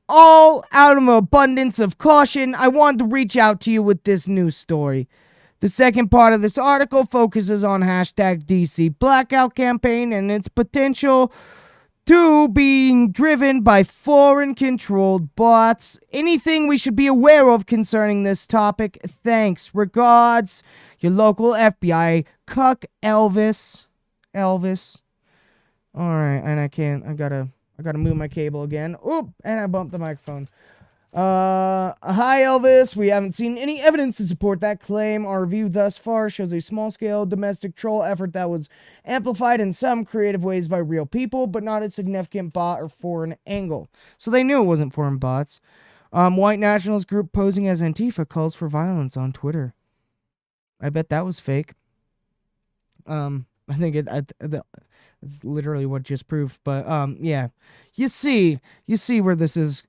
All out of an abundance of caution, I wanted to reach out to you with this news story. The second part of this article focuses on hashtag DC Blackout campaign and its potential to being driven by foreign-controlled bots. Anything we should be aware of concerning this topic? Thanks. Regards, your local FBI cuck, Elvis. Alright, and I gotta move my cable again. Oop, and I bumped the microphone. Hi Elvis, we haven't seen any evidence to support that claim. Our review thus far shows a small-scale domestic troll effort that was amplified in some creative ways by real people, but not a significant bot or foreign angle. So they knew it wasn't foreign bots. White nationalist group posing as Antifa calls for violence on Twitter. I bet that was fake. I think it's literally what just proved, but yeah, you see where this is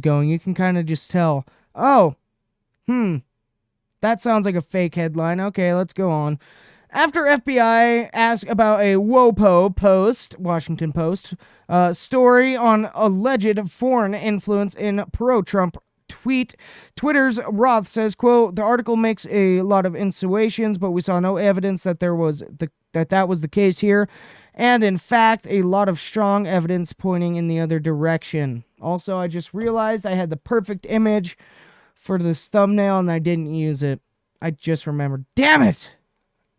going. You can kind of just tell. Oh, that sounds like a fake headline. Okay, let's go on. After FBI asked about a WOPO Post, Washington Post, story on alleged foreign influence in pro-Trump tweet, Twitter's Roth says, quote, the article makes a lot of insinuations, but we saw no evidence that that was the case here. And in fact, a lot of strong evidence pointing in the other direction. Also, I just realized I had the perfect image for this thumbnail and I didn't use it. I just remembered. Damn it!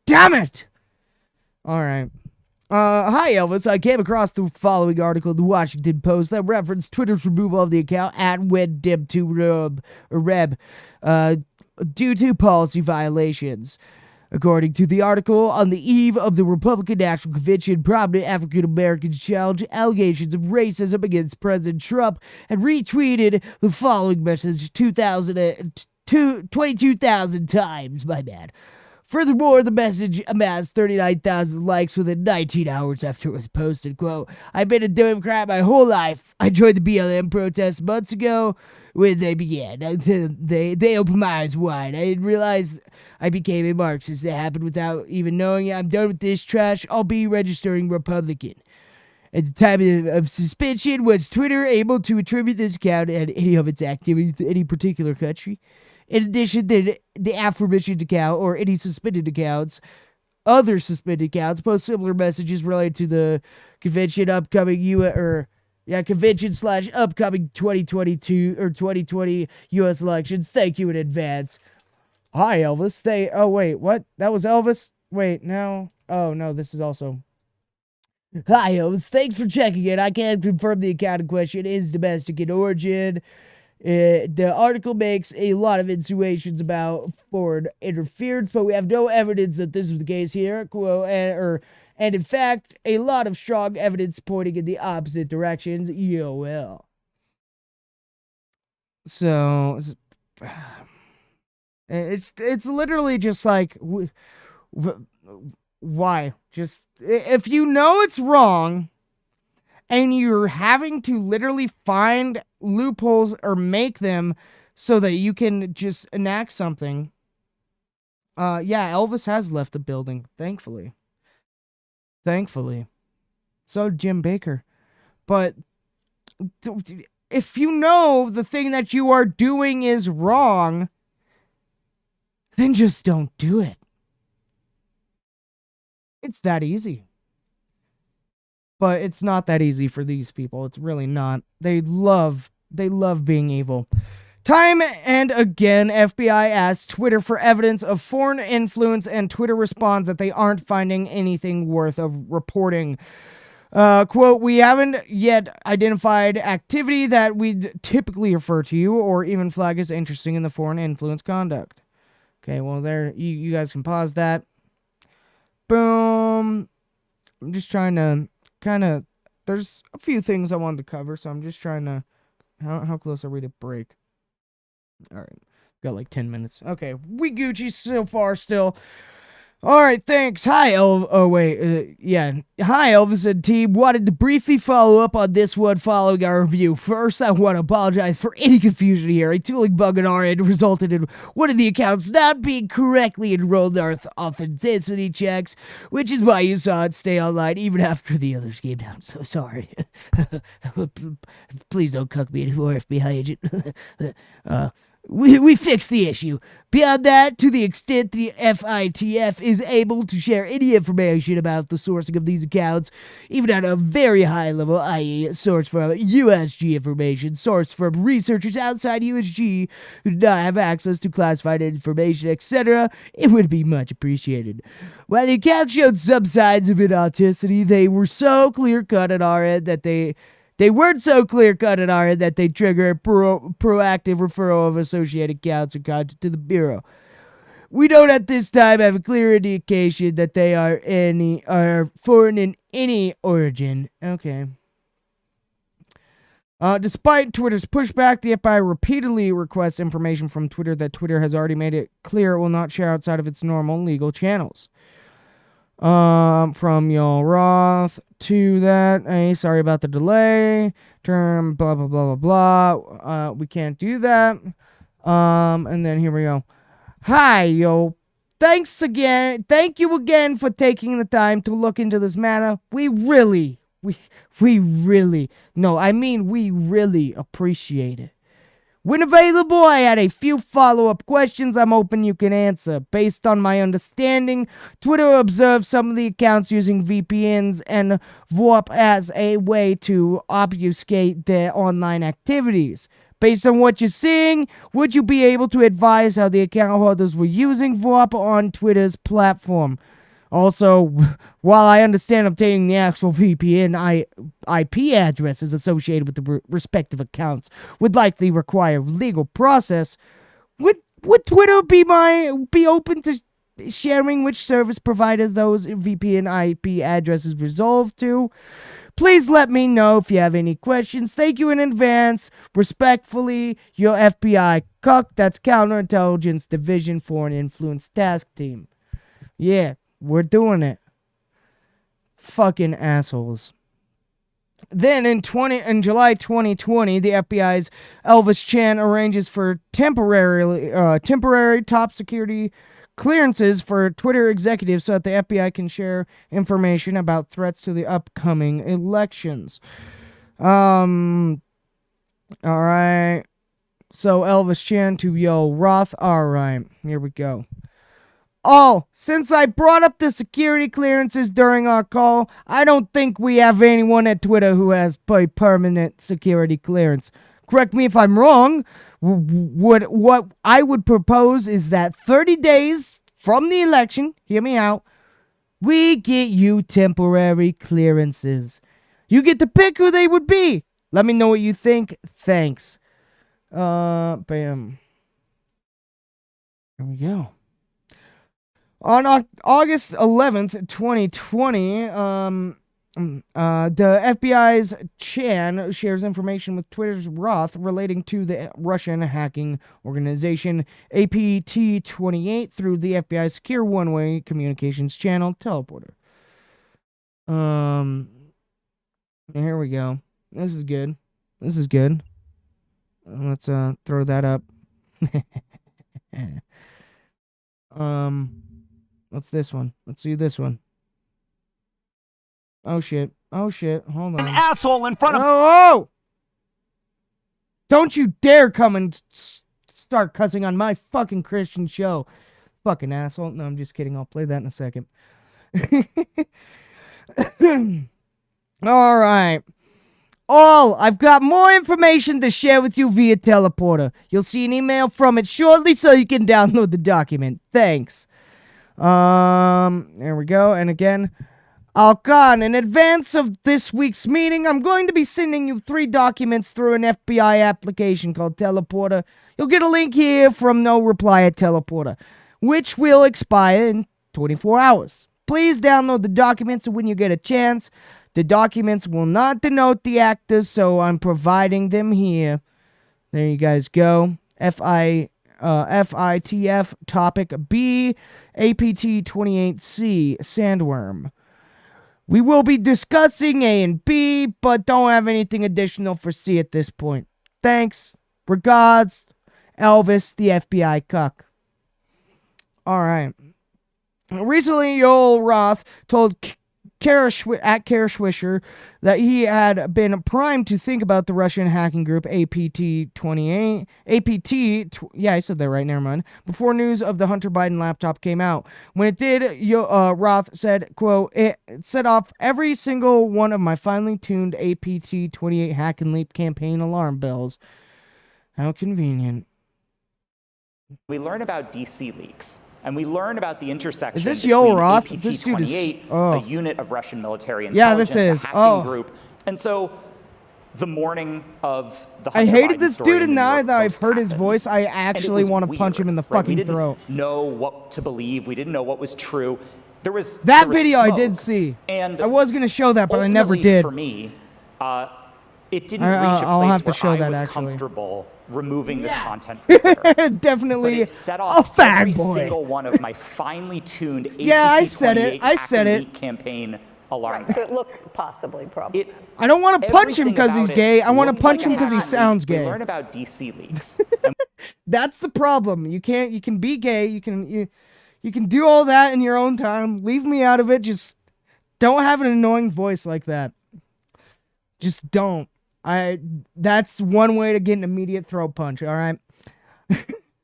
Damn it! Alright. Hi, Elvis. I came across the following article in the Washington Post that referenced Twitter's removal of the account at WedDib2Reb, due to policy violations. According to the article, on the eve of the Republican National Convention, prominent African Americans challenged allegations of racism against President Trump and retweeted the following message 22,000 times. My bad. Furthermore, the message amassed 39,000 likes within 19 hours after it was posted. Quote, I've been a Democrat my whole life. I joined the BLM protests months ago when they began. They opened my eyes wide. I didn't realize I became a Marxist. It happened without even knowing it. I'm done with this trash. I'll be registering Republican. At the time of suspension, was Twitter able to attribute this account and any of its activities to any particular country? In addition, did the aforementioned account or any suspended accounts, other suspended accounts, post similar messages related to the convention upcoming convention/upcoming 2022 or 2020 U.S. elections? Thank you in advance. Hi, Elvis. Oh, wait, what? That was Elvis? Wait, no. Oh, no, this is also... Hi, Elvis. Thanks for checking it. I can confirm the account in question is domestic in origin. The article makes a lot of insinuations about foreign interference, but we have no evidence that this is the case here. Quote, and in fact, a lot of strong evidence pointing in the opposite directions. YOL. So, it's literally just like, why? Just, if you know it's wrong, and you're having to literally find loopholes or make them so that you can just enact something. Yeah, Elvis has left the building, thankfully. So did Jim Baker. But if you know the thing that you are doing is wrong, then just don't do it. It's that easy. But it's not that easy for these people. It's really not. They love being evil. Time and again, FBI asks Twitter for evidence of foreign influence, and Twitter responds that they aren't finding anything worth of reporting. Quote, we haven't yet identified activity that we'd typically refer to or even flag as interesting in the foreign influence conduct. Okay, well, there, you guys can pause that. Boom. I'm just trying to... there's a few things I wanted to cover, so I'm just trying to... How close are we to break? Alright, got like 10 minutes. Okay, we Gucci so far still. Alright, thanks. Hi, Hi, Elvis and team. Wanted to briefly follow up on this one following our review. First, I want to apologize for any confusion here. A tooling bug on our end resulted in one of the accounts not being correctly enrolled in our authenticity checks, which is why you saw it stay online even after the others came down. So sorry. Please don't cuck me anymore, FBI agent. We fixed the issue. Beyond that, to the extent the FITF is able to share any information about the sourcing of these accounts, even at a very high level, i.e. source from USG information, source from researchers outside USG who do not have access to classified information, etc., it would be much appreciated. While the account showed some signs of inauthenticity, they were so clear-cut at our end that they weren't so clear-cut at our end that they trigger a proactive referral of associated accounts and content to the Bureau. We don't at this time have a clear indication that they are foreign in any origin. Okay. Despite Twitter's pushback, the FBI repeatedly requests information from Twitter that Twitter has already made it clear it will not share outside of its normal legal channels. From y'all Roth to that. Hey, sorry about the delay. Term blah blah blah blah blah. We can't do that. And then here we go. Hi, yo. Thanks again. Thank you again for taking the time to look into this matter. We really appreciate it. When available, I had a few follow-up questions I'm hoping you can answer. Based on my understanding, Twitter observes some of the accounts using VPNs and VoIP as a way to obfuscate their online activities. Based on what you're seeing, would you be able to advise how the account holders were using VoIP on Twitter's platform? Also, while I understand obtaining the actual VPN IP addresses associated with the respective accounts would likely require legal process, would Twitter be open to sharing which service providers those VPN IP addresses resolve to? Please let me know if you have any questions. Thank you in advance. Respectfully, your FBI cuck. That's Counterintelligence Division Foreign Influence Task Team. Yeah. We're doing it. Fucking assholes. Then in July 2020, the FBI's Elvis Chan arranges for temporary top security clearances for Twitter executives so that the FBI can share information about threats to the upcoming elections. Alright. So Elvis Chan to Yo Roth. Alright, here we go. Oh, since I brought up the security clearances during our call, I don't think we have anyone at Twitter who has a permanent security clearance. Correct me if I'm wrong. What I would propose is that 30 days from the election, hear me out, we get you temporary clearances. You get to pick who they would be. Let me know what you think. Thanks. Bam. There we go. On August 11th, 2020, the FBI's Chan shares information with Twitter's Roth relating to the Russian hacking organization APT28 through the FBI's secure one-way communications channel, Teleporter. Here we go. This is good. Let's throw that up. What's this one? Let's see this one. Oh shit. Hold on. An asshole in front of. Oh! Don't you dare come and start cussing on my fucking Christian show. Fucking asshole. No, I'm just kidding. I'll play that in a second. Alright. I've got more information to share with you via Teleporter. You'll see an email from it shortly so you can download the document. Thanks. There we go. And again, in advance of this week's meeting, I'm going to be sending you 3 documents through an FBI application called Teleporter. You'll get a link here from no reply at Teleporter, which will expire in 24 hours. Please download the documents when you get a chance. The documents will not denote the actors, so I'm providing them here. There you guys go. FITF Topic B, APT28C, Sandworm. We will be discussing A and B, but don't have anything additional for C at this point. Thanks. Regards, Elvis, the FBI cuck. Alright. Recently, Yoel Roth told Kara Swisher that he had been primed to think about the Russian hacking group APT28. Yeah, I said that right, never mind. Before news of the Hunter Biden laptop came out. When it did, Roth said, quote, "It set off every single one of my finely tuned APT28 hack and leap campaign alarm bells." How convenient. We learn about DC leaks. And we learn about the intersection is this between Roth? APT28, a unit of Russian military intelligence, a hacking group. And so the morning of the Hunter I hated Biden this story dude, and now that I've heard his happens, voice, I actually want to punch him in the fucking throat. We didn't know what to believe. We didn't know what was true. There was video smoke, I did see. And I was going to show that, but I never did. For me, it didn't reach a place where I was comfortable removing this content from Twitter. Definitely but it set off every single one of my finely tuned APT28 campaign alarm bells. So it looked possibly problematic. I don't want to punch him because he's gay. I want to punch him because he sounds gay. We learn about DC leaks. That's the problem. You can be gay. You can do all that in your own time. Leave me out of it. Just don't have an annoying voice like that. Just don't. That's one way to get an immediate throat punch, all right?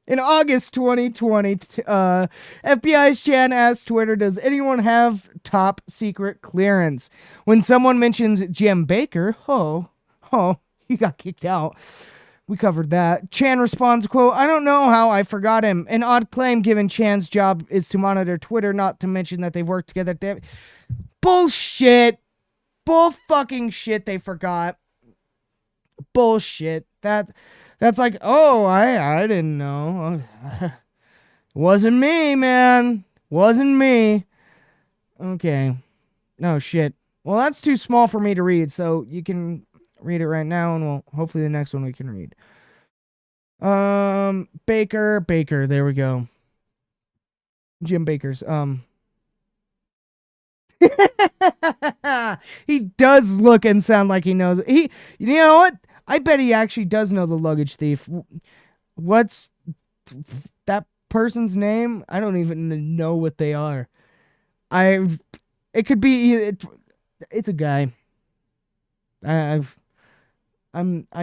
In August 2020, FBI's Chan asked Twitter, does anyone have top secret clearance? When someone mentions Jim Baker, he got kicked out. We covered that. Chan responds, quote, I don't know how I forgot him. An odd claim given Chan's job is to monitor Twitter, not to mention that they've worked together. Bullshit. Bull fucking shit they forgot. Bullshit. That's like, oh, I didn't know. Wasn't me, man. Wasn't me. Okay. No shit. Well, that's too small for me to read, so you can read it right now, and hopefully the next one we can read. Baker, there we go. Jim Baker's, he does look and sound like he knows. You know what? I bet he actually does know the luggage thief. What's that person's name? I don't even know what they are. It could be, it's a guy. I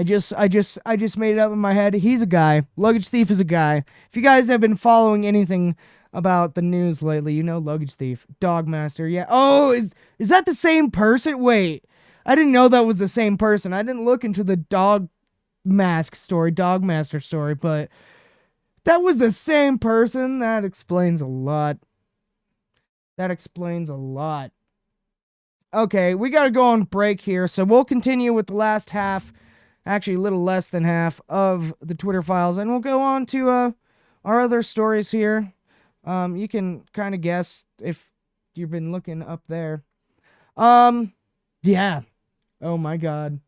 just made it up in my head. He's a guy. Luggage thief is a guy. If you guys have been following anything about the news lately, you know luggage thief, Dogmaster. Yeah. Oh, is that the same person? Wait, I didn't know that was the same person. I didn't look into the Dogmaster story, but that was the same person. That explains a lot. Okay, we gotta go on break here, so we'll continue with the last half, actually a little less than half, of the Twitter files, and we'll go on to our other stories here. You can kind of guess if you've been looking up there. Yeah. Oh my god.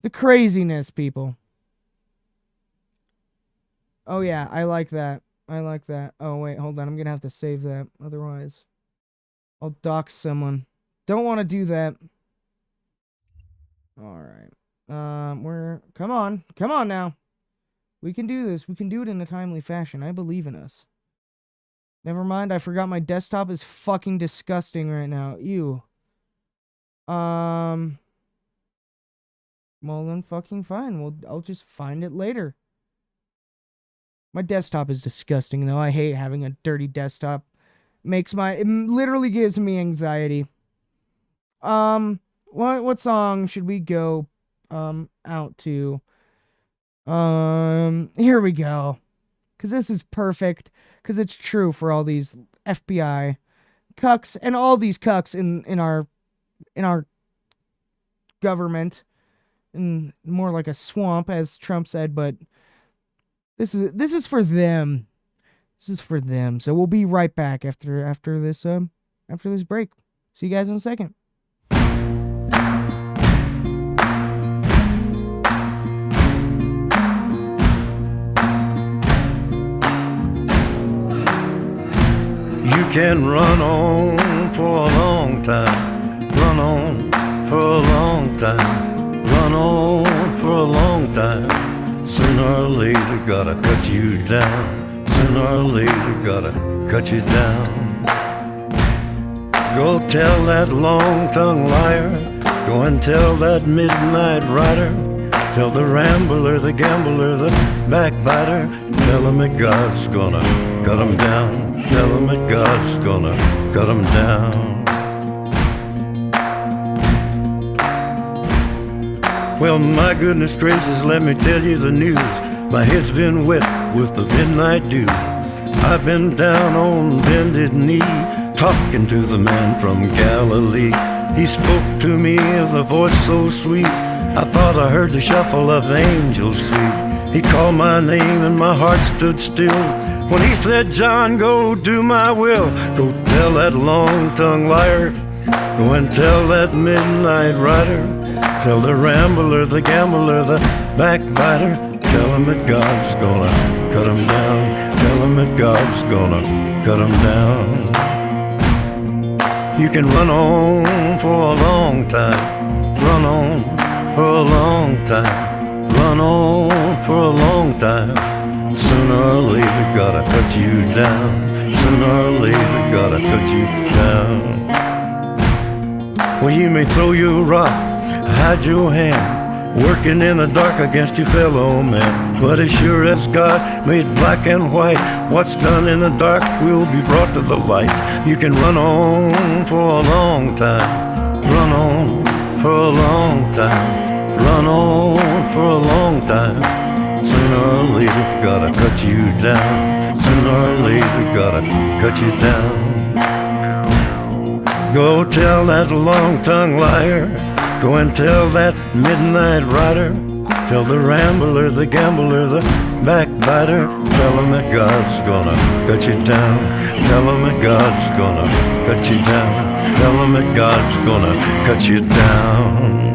The craziness, people. Oh yeah, I like that. Oh wait, hold on. I'm gonna have to save that. Otherwise, I'll dox someone. Don't want to do that. Alright. Come on now. We can do this. We can do it in a timely fashion. I believe in us. Never mind, I forgot my desktop is fucking disgusting right now. Ew. Well then fucking fine. I'll just find it later. My desktop is disgusting though. I hate having a dirty desktop. It literally gives me anxiety. What song should we go out to? Here we go. Cause this is perfect. Cause it's true for all these FBI cucks and all these cucks in our government, and more like a swamp, as Trump said. But this is for them. This is for them. So we'll be right back after this break. See you guys in a second. You can run on for a long time, run on for a long time, run on for a long time. Sooner or later gotta cut you down, sooner or later gotta cut you down. Go tell that long-tongued liar, go and tell that midnight rider, tell the rambler, the gambler, the backbiter, tell him that God's gonna cut him down, tell him that God's gonna cut him down. Well, my goodness gracious, let me tell you the news. My head's been wet with the midnight dew. I've been down on bended knee, talking to the man from Galilee. He spoke to me with a voice so sweet, I thought I heard the shuffle of angels sweet. He called my name and my heart stood still when he said, John, go do my will. Go tell that long-tongued liar, go and tell that midnight rider, tell the rambler, the gambler, the backbiter, tell him that God's gonna cut him down, tell him that God's gonna cut him down. You can run on for a long time, run on for a long time, run on for a long time. Sooner or later, gotta cut you down. Sooner or later, gotta cut you down. Well, you may throw your rock, hide your hand, working in the dark against your fellow man. But as sure as God made black and white, what's done in the dark will be brought to the light. You can run on for a long time, run on for a long time, run on for a long time. Sooner or later, gotta cut you down. Sooner or later, gotta cut you down. Go tell that long-tongued liar, go and tell that midnight rider, tell the rambler, the gambler, the backbiter, tell him that God's gonna cut you down. Tell him that God's gonna cut you down. Tell him that God's gonna cut you down.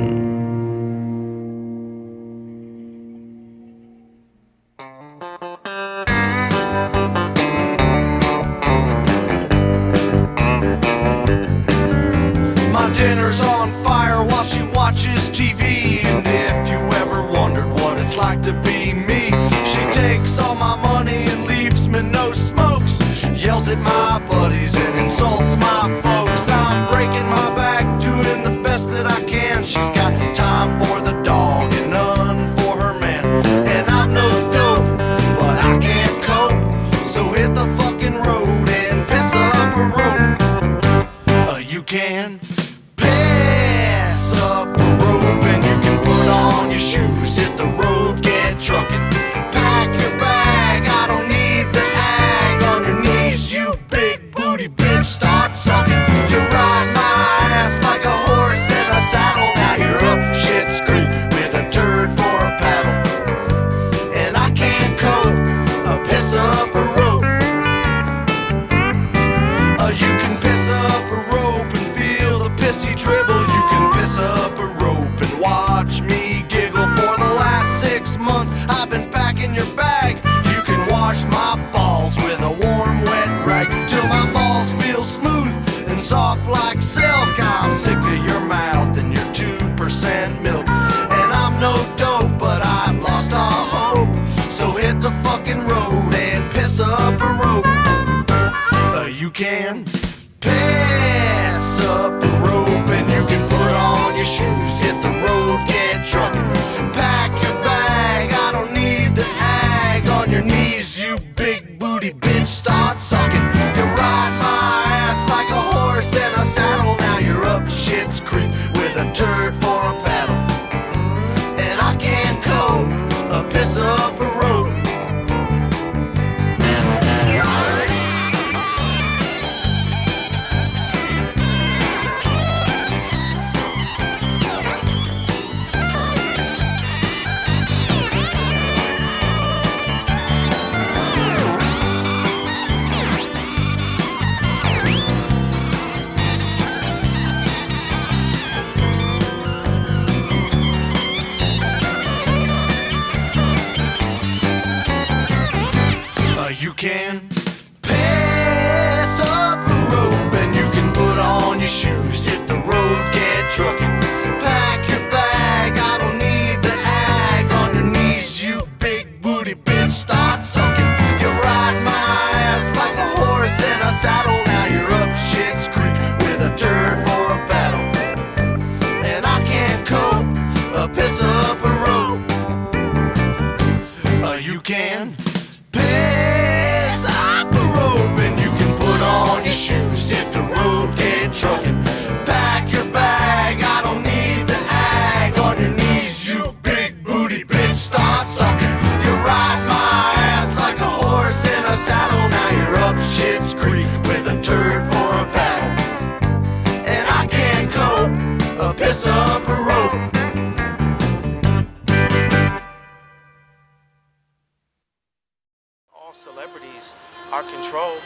Celebrities are controlled.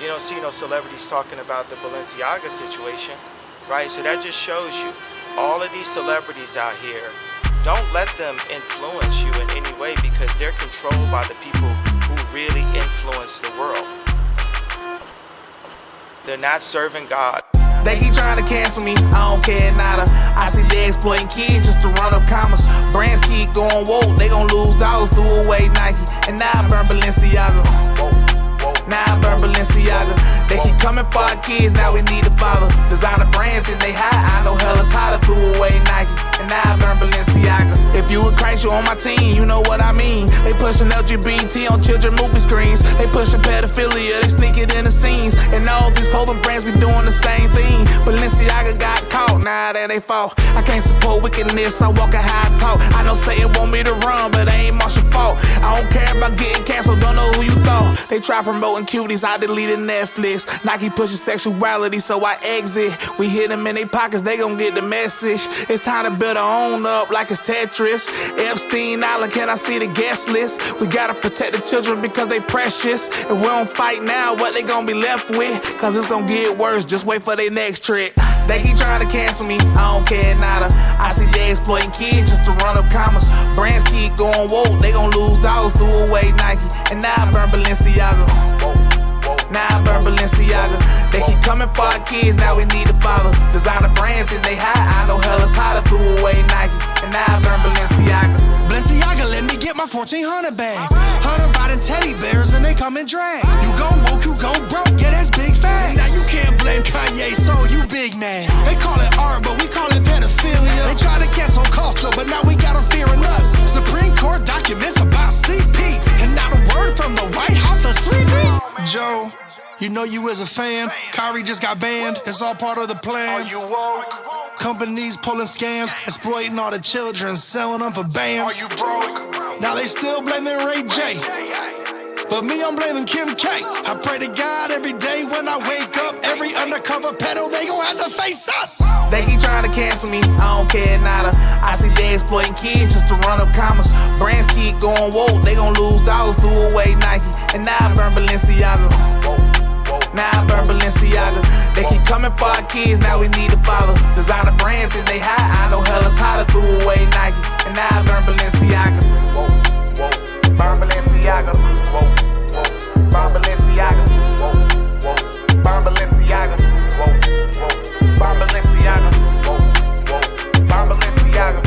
You don't see no celebrities talking about the Balenciaga situation, right? So that just shows you all of these celebrities out here, don't let them influence you in any way because they're controlled by the people who really influence the world. They're not serving God. They keep trying to cancel me, I don't care nada. I see they exploiting kids just to run up commas. Brands keep going woke, they gon' lose dollars, threw away Nike. And now I burn Balenciaga. Now I burn Balenciaga. They keep coming for our kids, now we need a father. Designer brands, then they hide. I know hell is hotter, threw away Nike. And now I burn Balenciaga. If you a Christ, you on my team, you know what I mean. They pushing LGBT on children movie screens. They pushing pedophilia, they sneak it in the scenes. And all these clothing brands be doing the same thing. Balenciaga got caught, now that they fall. I can't support wickedness, I walk a high talk. I know Satan want me to run, but it ain't much your fault. I don't care about getting canceled, don't know who you thought. They try promoting cuties, I deleted Netflix. Nike pushing sexuality, so I exit. We hit them in their pockets, they gon' get the message. It's time to build our own up like it's Tetris. Epstein Island, can I see the guest list? We gotta protect the children because they precious. If we don't fight now, what they gon' be left with? Cause it's gon' get worse, just wait for their next trick. They keep trying to cancel me, I don't care nada. I see they exploiting kids just to run up commas. Brands keep going woke, they gon' lose dollars, threw away Nike. And now I burn Balenciaga. Now I burn Balenciaga. They keep coming for our kids, now we need a father. Designer brands, then they hide. I know hell is hotter, threw away Nike. And now I burn Balenciaga. Balenciaga, let me get my 1400 bag. 100 riding teddy bears and they come in drag. You go woke, you go broke, yeah, that's big facts. Now you can't blame Kanye, so you big man. They call it art, but we call it pedophilia. They try to cancel culture, but now we got them fearing us. Supreme Court documents about CP, and not a word from the White House or Sleepy. Joe, you know you as a fan. Kyrie just got banned, it's all part of the plan. Are you woke? Companies pulling scams, exploiting all the children, selling them for bands. Are you broke? Now they still blaming Ray J, but me, I'm blaming Kim K. I pray to God every day when I wake up. Every undercover pedo, they gon' have to face us. They keep trying to cancel me, I don't care nada. I see they exploiting kids just to run up commas. Brands keep going woke, they gon' lose dollars, threw away Nike. And now I burn Balenciaga. Now I burn Balenciaga. They keep coming for our kids, now we need a father. Designer brands, then they hide. I know hell is hotter, threw away Nike. And now I burn Balenciaga. Burn Balenciaga. Burn Balenciaga. Burn Balenciaga. Burn Balenciaga. Burn Balenciaga.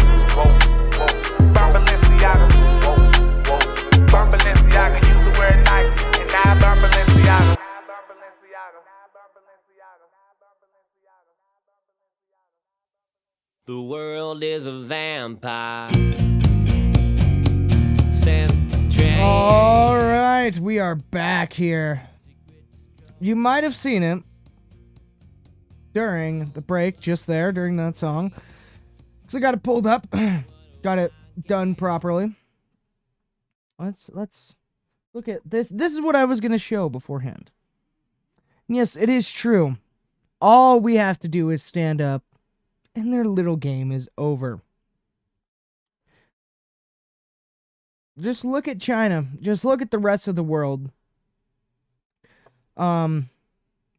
Burn Balenciaga. Burn Balenciaga. Used to wear Nike, and now I burn Balenciaga. The world is a vampire sent to drain. All right, we are back here. You might have seen it during the break, just there, during that song. Because I got it pulled up. Got it done properly. Let's look at this. This is what I was going to show beforehand. Yes, it is true. All we have to do is stand up, and their little game is over. Just look at China. Just look at the rest of the world.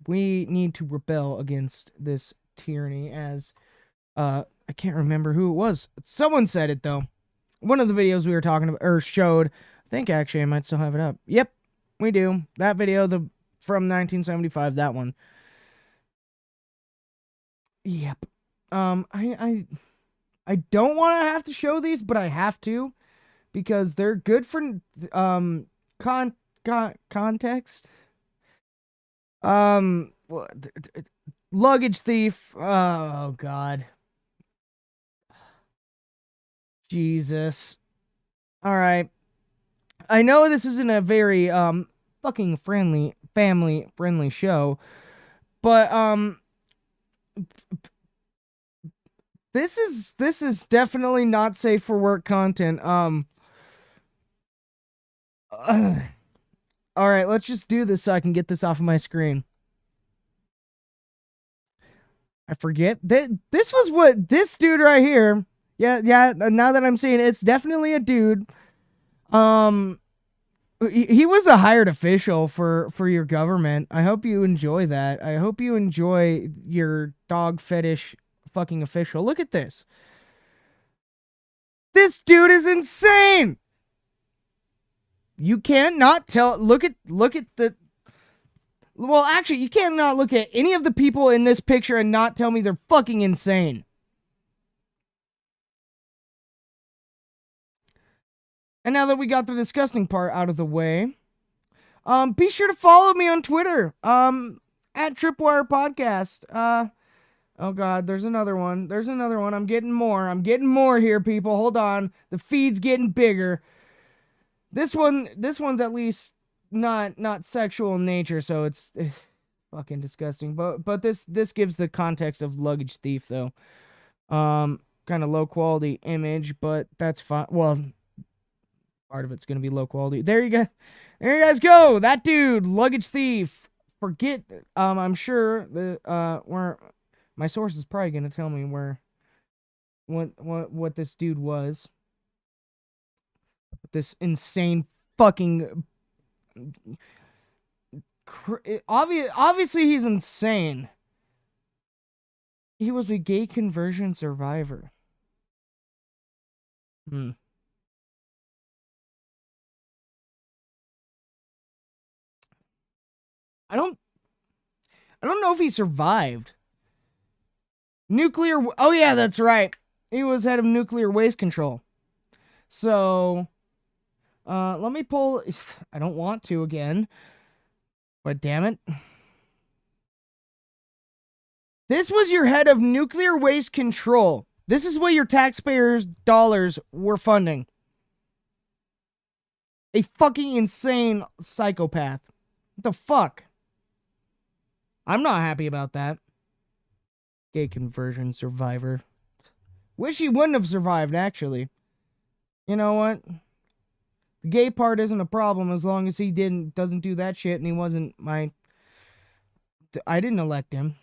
We need to rebel against this tyranny, as I can't remember who it was. Someone said it though. One of the videos we were talking about or showed. I think actually I might still have it up. Yep, we do. That video, from 1975, that one. Yep. I don't want to have to show these, but I have to, because they're good for context. Luggage thief. Oh God. Jesus. All right. I know this isn't a very fucking family friendly show, but this is definitely not safe for work content. All right, let's just do this so I can get this off of my screen. I forget that this was what this dude right here. Yeah. Now that I'm seeing it, it's definitely a dude. He was a hired official for your government. I hope you enjoy that. I hope you enjoy your dog fetish fucking official. Look at this. This dude is insane. You can't not tell. Look at the. Well, actually, you can't not look at any of the people in this picture and not tell me they're fucking insane. And now that we got the disgusting part out of the way, be sure to follow me on Twitter, at Tripwire Podcast. Oh God, there's another one. I'm getting more here, people. Hold on. The feed's getting bigger. This one's at least not sexual in nature, so it's fucking disgusting. But this gives the context of luggage thief though. Kind of low quality image, but that's fine. Well, part of it's gonna be low quality. There you go. There you guys go. That dude, luggage thief. Forget. I'm sure the where my source is probably gonna tell me what this dude was. This insane fucking. Obviously, he's insane. He was a gay conversion survivor. I don't know if he survived. Oh yeah, that's right. He was head of nuclear waste control. So, let me pull. I don't want to again, but damn it. This was your head of nuclear waste control. This is what your taxpayers' dollars were funding. A fucking insane psychopath. What the fuck? I'm not happy about that. Gay conversion survivor. Wish he wouldn't have survived, actually. You know what? The gay part isn't a problem as long as he doesn't do that shit and he wasn't I didn't elect him.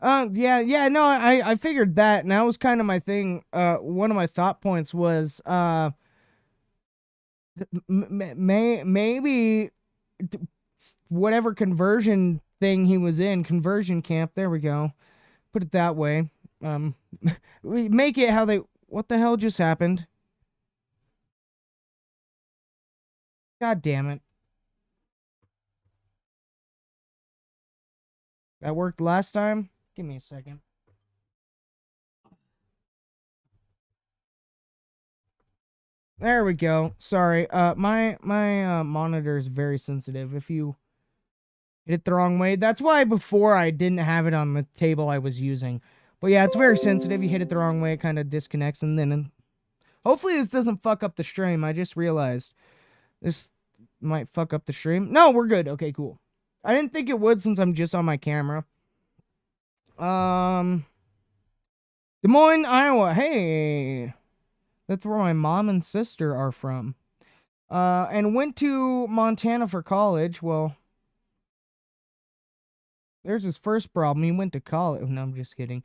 No, I figured that, and that was kind of my thing. One of my thought points was, maybe whatever conversion thing he was in, conversion camp, there we go. Put it that way. We make it how what the hell just happened? God damn it. That worked last time? Give me a second. There we go. Sorry. My monitor is very sensitive. If you hit it the wrong way, that's why before I didn't have it on the table I was using. But yeah, it's very sensitive. You hit it the wrong way, it kind of disconnects, and then hopefully this doesn't fuck up the stream. I just realized this might fuck up the stream. No, we're good. Okay, cool. I didn't think it would since I'm just on my camera. Des Moines, Iowa. Hey, that's where my mom and sister are from. And went to Montana for college. Well, there's his first problem. He went to college. No, I'm just kidding.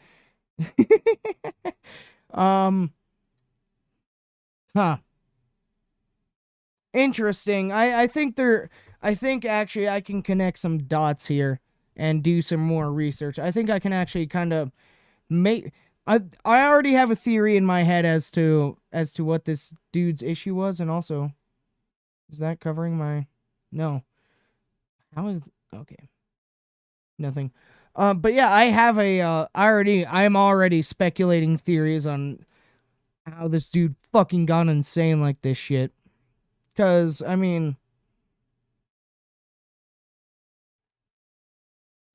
Interesting. I think actually I can connect some dots here and do some more research. I think I can actually kind of I already have a theory in my head as to what this dude's issue was, and also is that covering my no. How is okay. Nothing. But yeah, I have I'm already speculating theories on how this dude fucking gone insane like this shit. 'Cause I mean,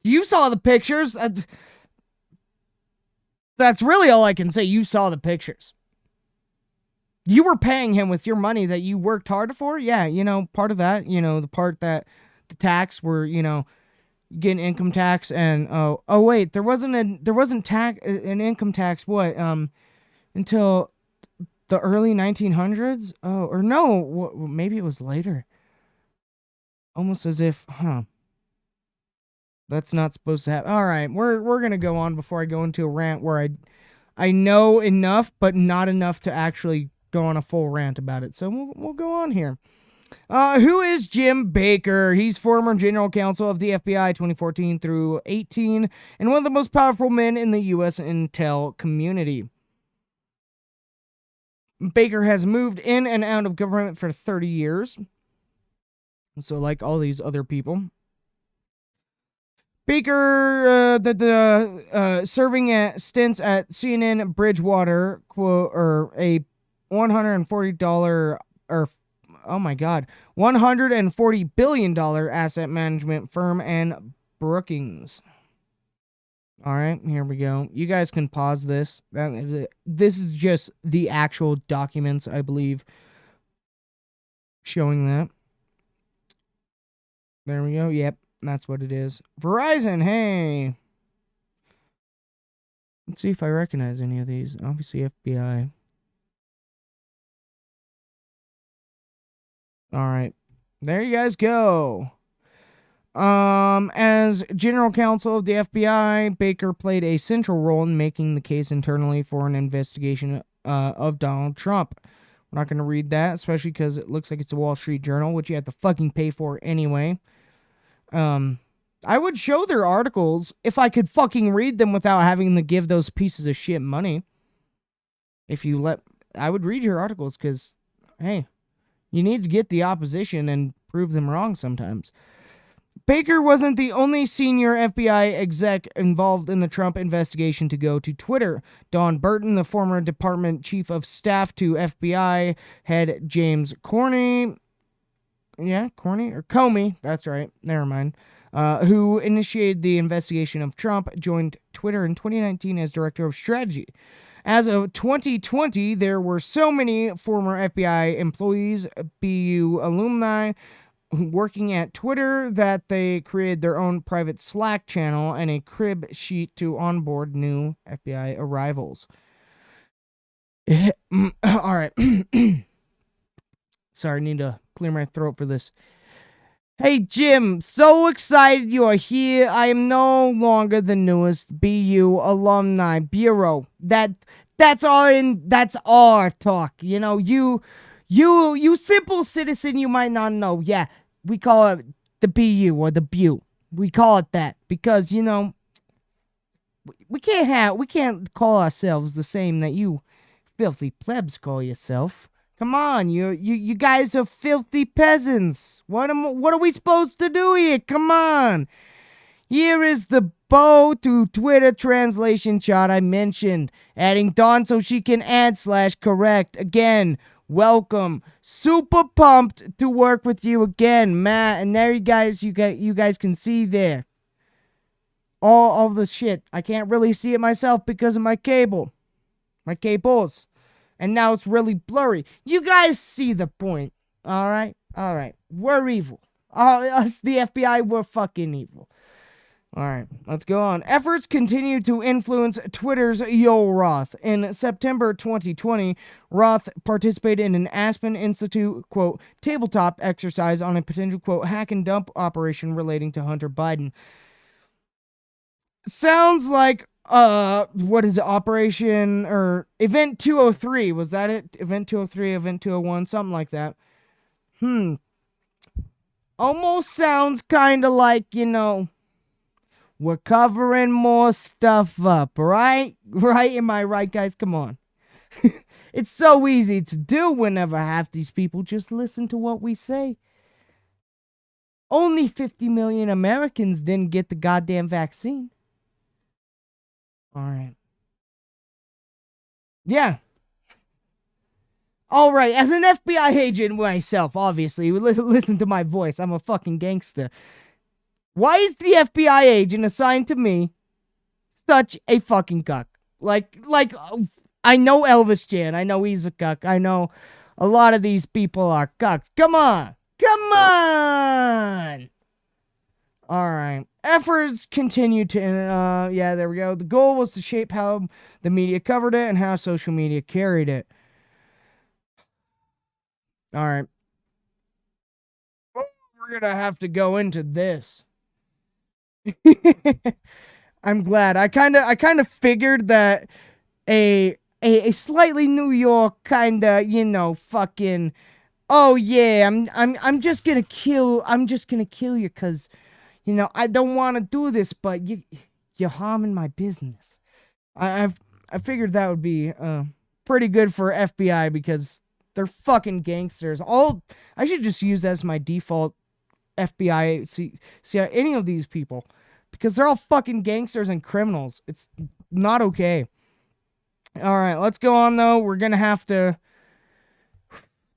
you saw the pictures. That's really all I can say. You saw the pictures. You were paying him with your money that you worked hard for. Yeah, part of that, the part that the tax were, getting income tax and wait, there wasn't an income tax until the early 1900s. Oh, or no, maybe it was later. Almost as if, that's not supposed to happen. All right, we're gonna go on before I go into a rant where I know enough, but not enough to actually go on a full rant about it. So we'll go on here. Who is Jim Baker? He's former general counsel of the FBI 2014 through 18, and one of the most powerful men in the U.S. intel community. Baker has moved in and out of government for 30 years. So like all these other people. Baker, serving at stints at CNN Bridgewater, $140 or oh my god, $140 billion asset management firm and Brookings. All right, here we go. You guys can pause this. This is just the actual documents, I believe, showing that. There we go. Yep, that's what it is. Verizon, hey. Let's see if I recognize any of these. Obviously, FBI. All right. There you guys go. As general counsel of the FBI, Baker played a central role in making the case internally for an investigation of Donald Trump. We're not going to read that, especially because it looks like it's a Wall Street Journal, which you have to fucking pay for anyway. I would show their articles if I could fucking read them without having to give those pieces of shit money. I would read your articles because, hey, you need to get the opposition and prove them wrong sometimes. Baker wasn't the only senior FBI exec involved in the Trump investigation to go to Twitter. Don Burton, the former department chief of staff to FBI head James Comey, that's right, never mind, who initiated the investigation of Trump, joined Twitter in 2019 as director of strategy. As of 2020, there were so many former FBI employees, BU alumni, working at Twitter that they created their own private Slack channel and a crib sheet to onboard new FBI arrivals. All right. Sorry, I need to clear my throat for this. Hey, Jim, so excited you are here. I am no longer the newest BU Alumni Bureau. That's our talk. You know, you simple citizen, you might not know. Yeah, we call it the BU or the BU. We call it that because, you know, we can't call ourselves the same that you filthy plebs call yourself. Come on, you guys are filthy peasants. What are we supposed to do here? Come on. Here is the bow to Twitter translation chart I mentioned. Adding Dawn so she can add /correct. Again, welcome. Super pumped to work with you again, Matt. And there you guys can see there. All of the shit. I can't really see it myself because of my cable. My cables. And now it's really blurry. You guys see the point. Alright? Alright. We're evil. Us, the FBI, we're fucking evil. Alright, let's go on. Efforts continue to influence Twitter's Yoel Roth. In September 2020, Roth participated in an Aspen Institute, quote, tabletop exercise on a potential, quote, hack and dump operation relating to Hunter Biden. Sounds like what is it, Operation, or Event 203, was that it? Event 203, Event 201, something like that. Almost sounds kind of like, you know, we're covering more stuff up, right? Right? Am I right, guys? Come on. It's so easy to do whenever half these people just listen to what we say. Only 50 million Americans didn't get the goddamn vaccine. Alright. Yeah. Alright, as an FBI agent myself, obviously, listen to my voice. I'm a fucking gangster. Why is the FBI agent assigned to me such a fucking cuck? Like, I know Elvis Jan. I know he's a cuck. I know a lot of these people are cucks. Come on. Come on. Alright. Efforts continue to, yeah, there we go. The goal was to shape how the media covered it and how social media carried it. Alright. We're gonna have to go into this. I'm glad. I kind of figured that a slightly New York kind of, you know, fucking, oh yeah, I'm just gonna kill you because, you know, I don't want to do this, but you're harming my business. I figured that would be pretty good for FBI because they're fucking gangsters. I should just use that as my default FBI. See any of these people, because they're all fucking gangsters and criminals. It's not okay. All right, let's go on though. We're gonna have to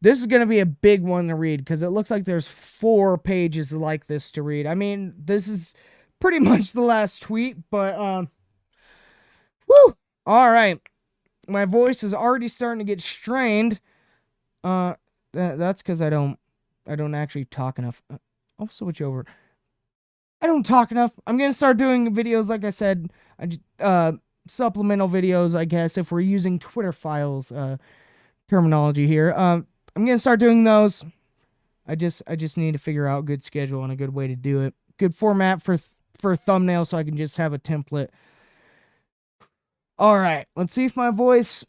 This is going to be a big one to read because it looks like there's 4 pages like this to read. I mean, this is pretty much the last tweet, but, whew! All right. My voice is already starting to get strained. That's because I don't actually talk enough. I'll switch over. I don't talk enough. I'm going to start doing videos, like I said, supplemental videos, I guess, if we're using Twitter files terminology here. I'm going to start doing those. I just need to figure out a good schedule and a good way to do it. Good format for a thumbnail so I can just have a template. All right, let's see if my voice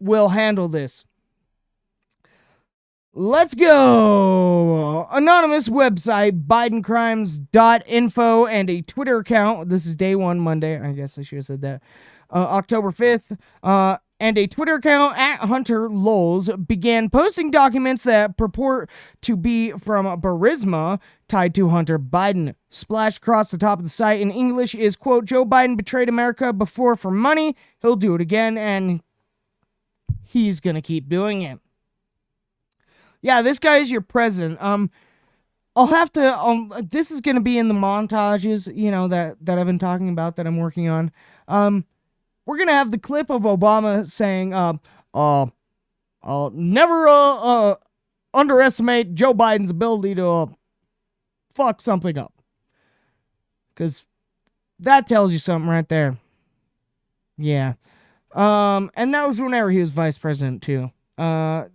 will handle this. Let's go! Anonymous website, BidenCrimes.info, and a Twitter account. This is day 1, Monday. I guess I should have said that. October 5th. And a Twitter account at Hunter Lowles began posting documents that purport to be from Burisma tied to Hunter Biden. Splashed across the top of the site in English is, quote, Joe Biden betrayed America before for money. He'll do it again, and he's gonna keep doing it. Yeah, this guy is your president. I'll have to, this is going to be in the montages, you know, that I've been talking about, that I'm working on. We're going to have the clip of Obama saying, I'll never, underestimate Joe Biden's ability to, fuck something up. Because that tells you something right there. Yeah. And that was whenever he was vice president, too.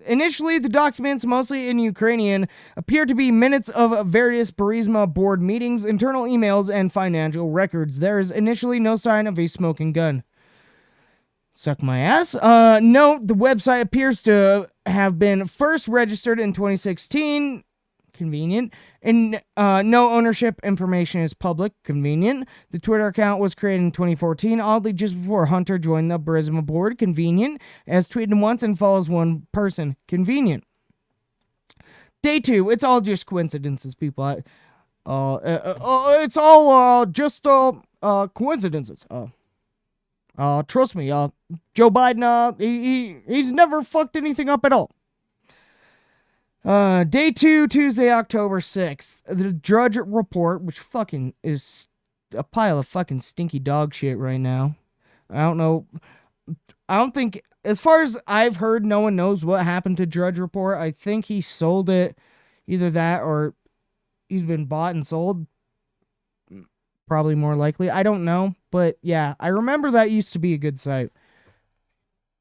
Initially, the documents, mostly in Ukrainian, appear to be minutes of various Burisma board meetings, internal emails, and financial records. There is initially no sign of a smoking gun. Suck my ass. Note, the website appears to have been first registered in 2016. Convenient. And no ownership information is public. Convenient. The Twitter account was created in 2014, oddly just before Hunter joined the Burisma board. Convenient. Has tweeted once and follows one person. Convenient. Day 2. It's all just coincidences, people. It's all just coincidences. Trust me. Joe Biden, he's never fucked anything up at all. Day 2, Tuesday, October 6th. The Drudge Report, which fucking is a pile of fucking stinky dog shit right now. I don't know. I don't think, as far as I've heard, no one knows what happened to Drudge Report. I think he sold it. Either that or he's been bought and sold. Probably more likely. I don't know. But yeah, I remember that used to be a good site.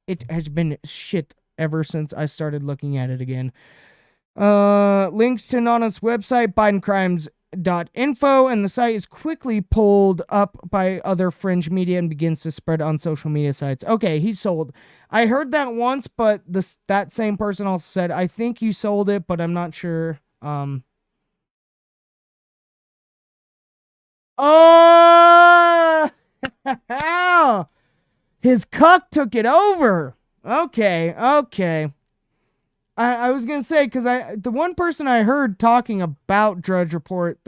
It has been shit ever since I started looking at it again. Links to Nana's website, BidenCrimes.info, and the site is quickly pulled up by other fringe media and begins to spread on social media sites. Okay, he sold. I heard that once, but that same person also said, I think you sold it, but I'm not sure. Oh! His cuck took it over. Okay. I was gonna say, because the one person I heard talking about Drudge Report,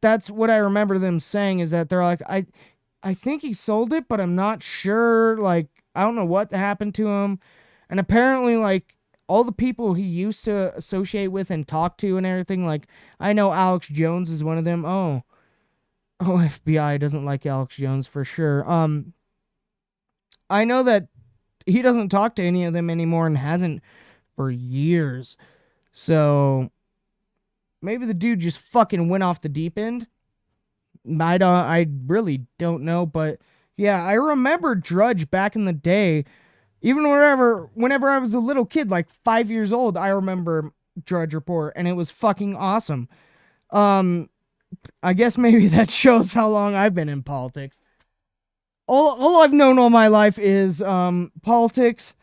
that's what I remember them saying, is that they're like, I think he sold it, but I'm not sure. Like, I don't know what happened to him. And apparently, like, all the people he used to associate with and talk to and everything, like, I know Alex Jones is one of them. Oh, FBI doesn't like Alex Jones for sure. I know that he doesn't talk to any of them anymore and hasn't for years. So maybe the dude just fucking went off the deep end. I really don't know, but yeah, I remember Drudge back in the day. Even whenever I was a little kid, like 5 years old, I remember Drudge Report, and it was fucking awesome. I guess maybe that shows how long I've been in politics. All I've known all my life is politics,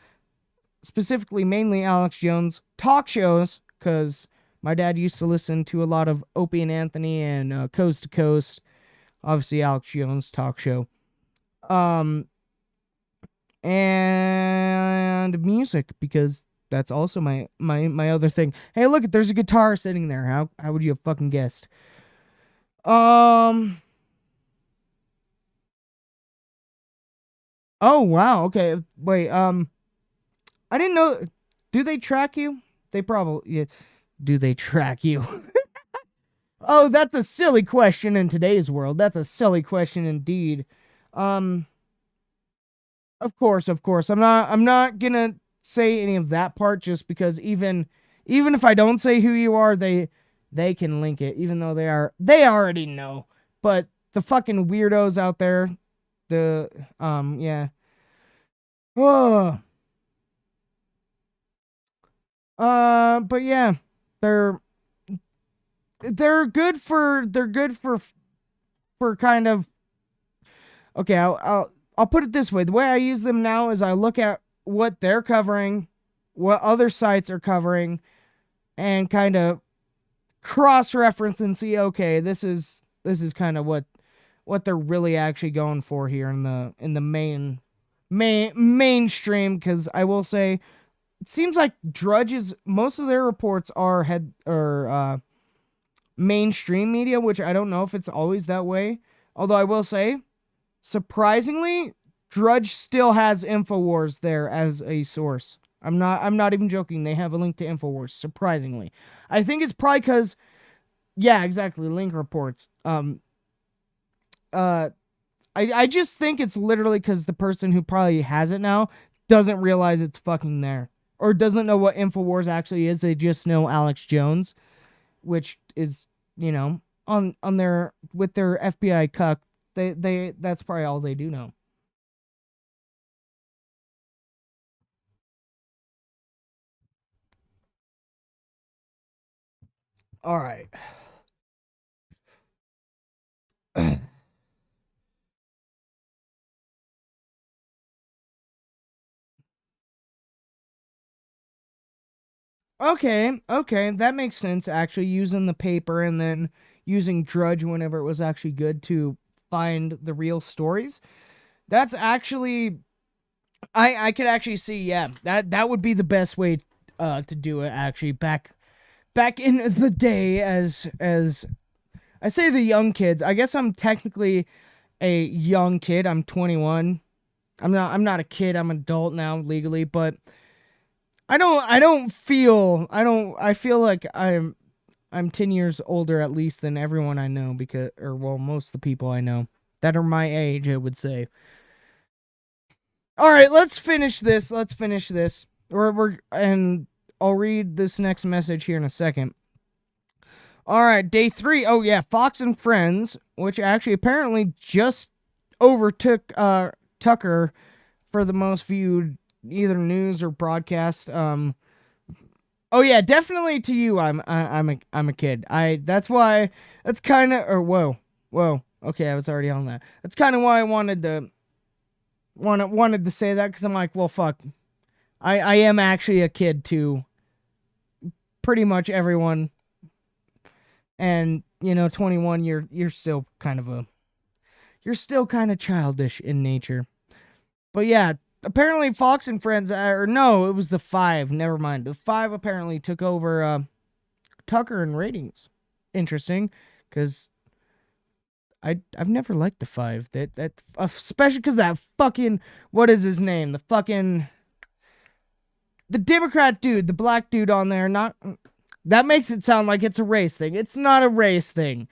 specifically mainly Alex Jones, talk shows, because my dad used to listen to a lot of Opie and Anthony and Coast to Coast, obviously Alex Jones talk show, and music, because that's also my other thing. Hey, look, there's a guitar sitting there. How would you have fucking guessed? Oh wow, okay. Wait, I didn't know. Do they track you? They probably... Do they track you? Oh, that's a silly question in today's world. That's a silly question indeed. Of course. I'm not gonna say any of that part just because even if I don't say who you are, they can link it, even though they already know. But the fucking weirdos out there, yeah. Oh. But yeah, they're good for kind of, okay, I'll put it this way. The way I use them now is I look at what they're covering, what other sites are covering, and kind of cross-reference and see, okay, this is kind of what they're really actually going for here in the mainstream, because I will say it seems like Drudge's most of their reports are mainstream media, which I don't know if it's always that way. Although I will say, surprisingly, Drudge still has InfoWars there as a source. I'm not even joking. They have a link to InfoWars, surprisingly. I think it's probably because, yeah, exactly, link reports. I just think it's literally because the person who probably has it now doesn't realize it's fucking there. Or doesn't know what InfoWars actually is. They just know Alex Jones, which is, you know, on their, with their FBI cuck, they that's probably all they do know. All right. Okay, that makes sense, actually, using the paper and then using Drudge whenever it was actually good to find the real stories. That's actually, I could actually see, yeah, that would be the best way to do it, actually, back in the day, as I say, the young kids. I guess I'm technically a young kid. I'm 21. I'm not a kid. I'm an adult now legally, but I feel like I'm 10 years older at least than everyone I know, because, or well, most of the people I know that are my age, I would say. All right, let's finish this. And I'll read this next message here in a second. All right, day 3. Oh yeah, Fox and Friends, which actually apparently just overtook Tucker for the most viewed either news or broadcast. Oh yeah, definitely to you. I'm a kid. That's kind of, or whoa. Okay, I was already on that. That's kind of why I wanted to say that, because I'm like, well, fuck. I am actually a kid to pretty much everyone. And, you know, 21, you're still kind of childish in nature. But yeah, apparently Fox and Friends, or no, it was the 5. Never mind. The 5 apparently took over Tucker in ratings. Interesting, because I've never liked the 5. That especially because that fucking, what is his name? The Democrat dude, the black dude on there. That makes it sound like it's a race thing. It's not a race thing.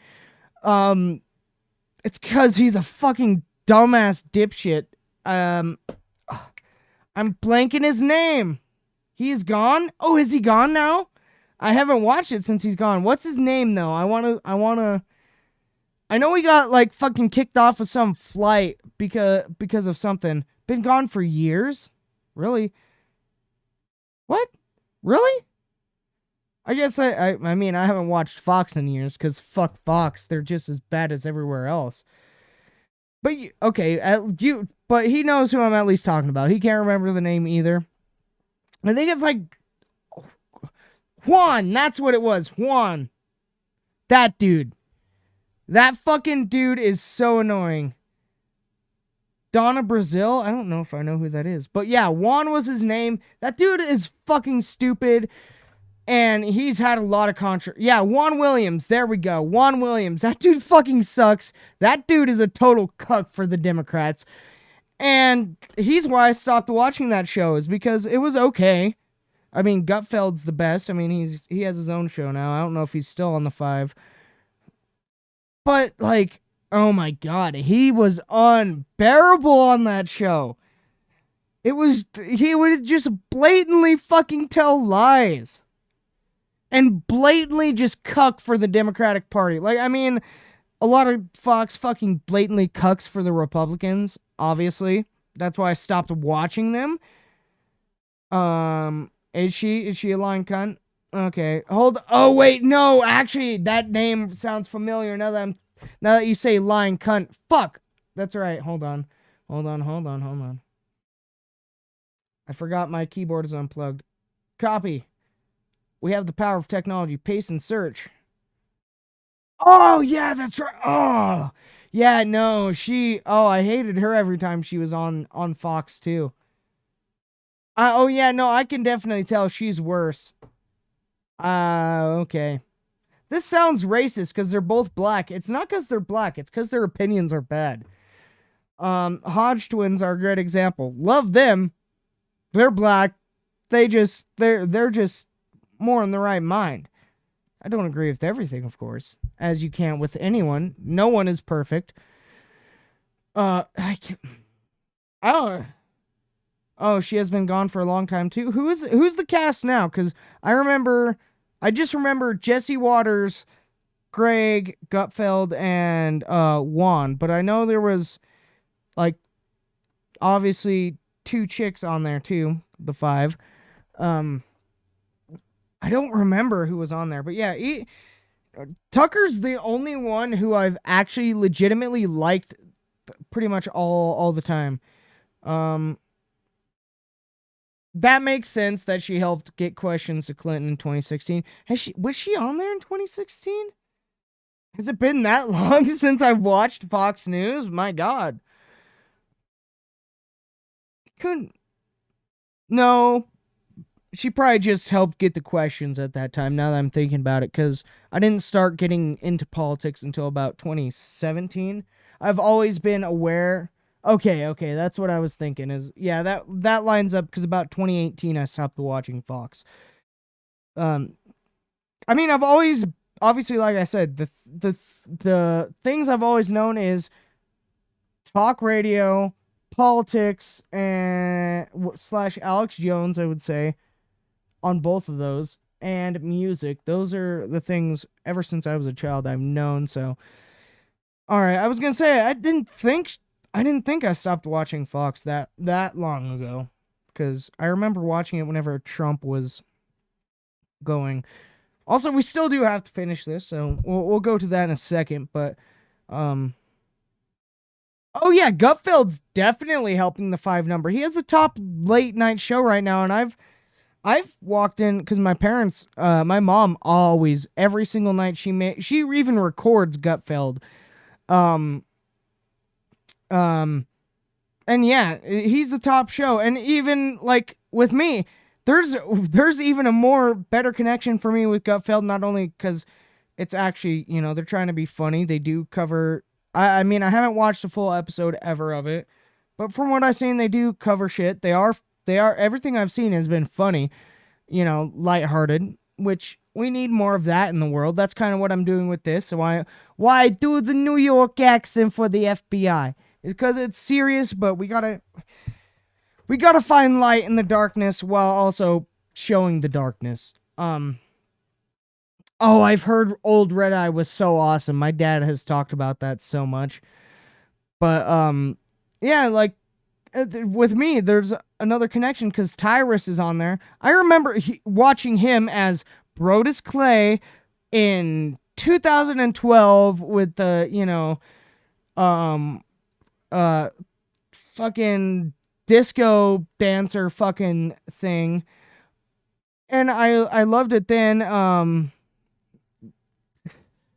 It's because he's a fucking dumbass dipshit. I'm blanking his name. He's gone? Oh, is he gone now? I haven't watched it since he's gone. What's his name, though? I know he got, like, fucking kicked off of some flight because of something. Been gone for years? Really? What? Really? I guess I mean, I haven't watched Fox in years, because fuck Fox. They're just as bad as everywhere else. But, okay, but he knows who I'm at least talking about. He can't remember the name either. I think it's like Juan. That's what it was. Juan. That dude. That fucking dude is so annoying. Donna Brazil? I don't know if I know who that is. But yeah, Juan was his name. That dude is fucking stupid. And he's had a lot of yeah, Juan Williams. There we go. Juan Williams. That dude fucking sucks. That dude is a total cuck for the Democrats. And he's why I stopped watching that show, is because it was okay. I mean, Gutfeld's the best. I mean, he has his own show now. I don't know if he's still on the 5. But, like, oh my God, he was unbearable on that show. He would just blatantly fucking tell lies. And blatantly just cuck for the Democratic Party. Like, I mean, a lot of Fox fucking blatantly cucks for the Republicans, obviously. That's why I stopped watching them. Is she a lying cunt? Okay, oh wait, no, actually, that name sounds familiar now that you say lying cunt. Fuck! That's right, hold on. I forgot my keyboard is unplugged. Copy. We have the power of technology. Paste and search. Oh, yeah, that's right. Oh, yeah, no, I hated her every time she was on Fox, too. Oh, yeah, no, I can definitely tell she's worse. Okay. This sounds racist because they're both black. It's not because they're black. It's because their opinions are bad. Hodge twins are a great example. Love them. They're black. They're just more in the right mind. I don't agree with everything, of course, as you can't with anyone. No one is perfect. Oh, she has been gone for a long time too. Who's the cast now? Because I just remember Jesse Waters, Greg Gutfeld, and Juan. But I know there was, like, obviously 2 chicks on there too. The 5. I don't remember who was on there, but yeah, Tucker's the only one who I've actually legitimately liked pretty much all the time. That makes sense that she helped get questions to Clinton in 2016. Was she on there in 2016? Has it been that long since I've watched Fox News? My God. No. She probably just helped get the questions at that time, now that I'm thinking about it, because I didn't start getting into politics until about 2017. I've always been aware. Okay, that's what I was thinking. Yeah, that lines up, because about 2018 I stopped watching Fox. I mean, I've always, obviously, like I said, the things I've always known is talk radio, politics, and / Alex Jones, I would say. On both of those, and music. Those are the things ever since I was a child I've known. So, all right, I was gonna say I didn't think I stopped watching Fox that long ago, because I remember watching it whenever Trump was going. Also, we still do have to finish this, so we'll go to that in a second. But, oh yeah, Gutfeld's definitely helping the 5 number. He has the top late night show right now, and I've walked in because my parents, my mom always, every single night she even records Gutfeld. And yeah, he's the top show. And even like with me, there's even a better connection for me with Gutfeld, not only because it's actually, they're trying to be funny. They do cover, I mean, I haven't watched a full episode ever of it, but from what I've seen, they do cover shit. They are, everything I've seen has been funny, lighthearted, which we need more of that in the world. That's kind of what I'm doing with this. So why do the New York accent for the FBI? It's because it's serious, but we gotta find light in the darkness while also showing the darkness. Oh, I've heard Old Red Eye was so awesome. My dad has talked about that so much. But, yeah, like, with me, there's another connection because Tyrus is on there. I remember watching him as Brodus Clay in 2012 with the, fucking disco dancer fucking thing. And I loved it then.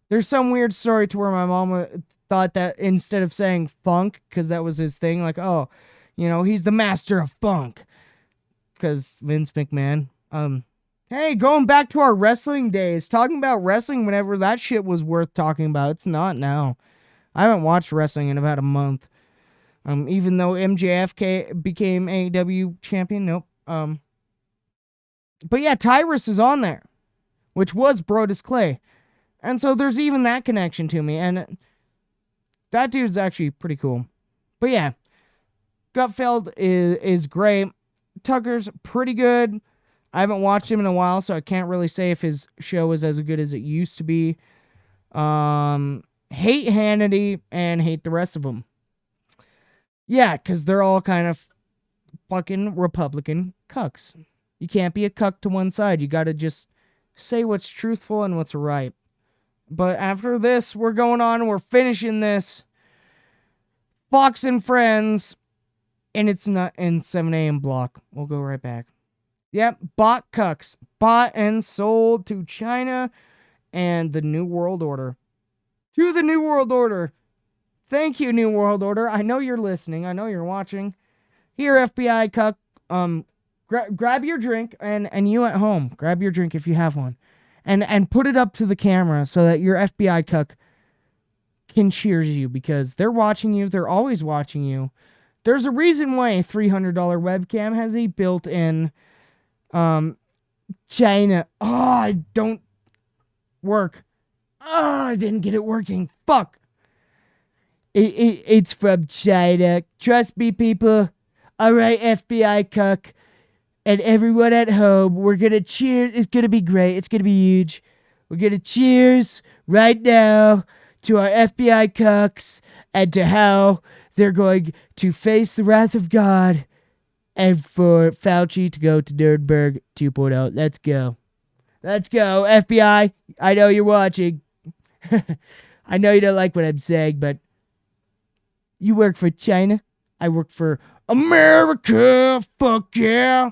There's some weird story to where my mom thought that instead of saying funk, because that was his thing, like, oh, he's the master of funk. Because Vince McMahon. Hey, going back to our wrestling days, talking about wrestling whenever that shit was worth talking about. It's not now. I haven't watched wrestling in about a month. Even though MJF became AEW champion, nope. But yeah, Tyrus is on there, which was Brodus Clay. And so there's even that connection to me. And that dude's actually pretty cool. But yeah, Gutfeld is great. Tucker's pretty good. I haven't watched him in a while, so I can't really say if his show is as good as it used to be. Hate Hannity and hate the rest of them. Yeah, because they're all kind of fucking Republican cucks. You can't be a cuck to one side. You gotta just say what's truthful and what's right. But after this, we're going on, we're finishing this. Fox and Friends, and it's not in 7 a.m. block. We'll go right back. Yep, bought cucks. Bought and sold to China and the New World Order. To the New World Order. Thank you, New World Order. I know you're listening. I know you're watching. Here, FBI cuck. Grab your drink, and you at home, grab your drink if you have one. And put it up to the camera so that your FBI cuck can cheers you, because they're watching you. They're always watching you. There's a reason why a $300 webcam has a built-in China. Oh, I don't work. Oh, I didn't get it working. Fuck. It's from China. Trust me, people. All right, FBI cuck. And everyone at home, we're going to cheers. It's going to be great. It's going to be huge. We're going to cheers right now to our FBI cucks and to how they're going to face the wrath of God and for Fauci to go to Nuremberg 2.0. Let's go. Let's go, FBI. I know you're watching. I know you don't like what I'm saying, but you work for China. I work for America. Fuck yeah.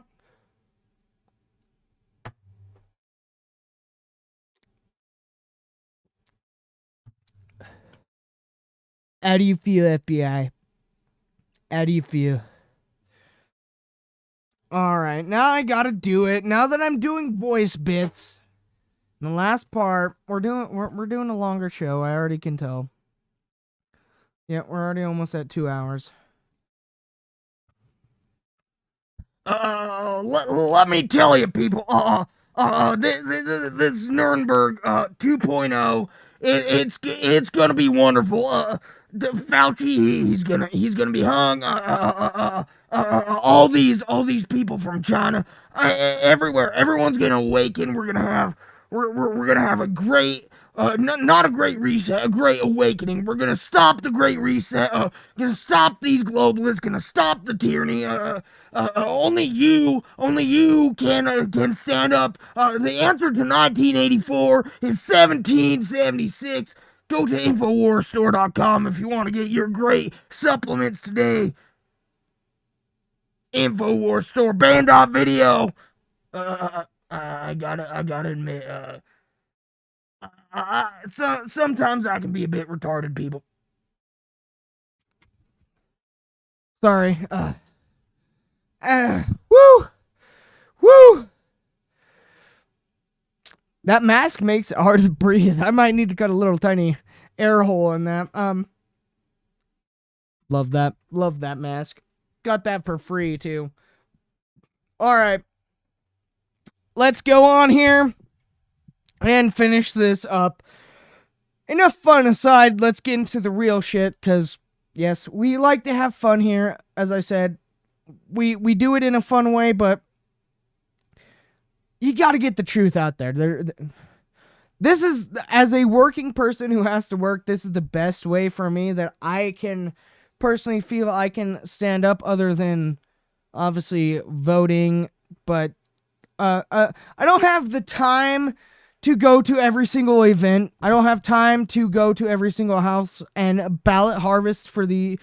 How do you feel, FBI? How do you feel? Alright, now I gotta do it. Now that I'm doing voice bits, the last part, we're doing a longer show, I already can tell. Yeah, we're already almost at 2 hours. Let me tell you, people, this Nuremberg 2.0, it's gonna be wonderful. The Fauci, he's gonna be hung. All these people from China, everywhere, everyone's gonna awaken. We're gonna have a great, not a great reset, a great awakening. We're gonna stop the great reset. Gonna stop these globalists. Gonna stop the tyranny. Only you can stand up. The answer to 1984 is 1776. Go to InfoWarsStore.com if you want to get your great supplements today. InfoWars Store, Band.video. I gotta admit, sometimes I can be a bit retarded, people. Sorry. Woo! That mask makes it hard to breathe. I might need to cut a little tiny air hole in that. Love that. Love that mask. Got that for free, too. Alright. Let's go on here and finish this up. Enough fun aside, let's get into the real shit, because, yes, we like to have fun here. As I said, we do it in a fun way, but you got to get the truth out there. This is, as a working person who has to work, this is the best way for me that I can personally feel I can stand up, other than, obviously, voting. But I don't have the time to go to every single event. I don't have time to go to every single house and ballot harvest for the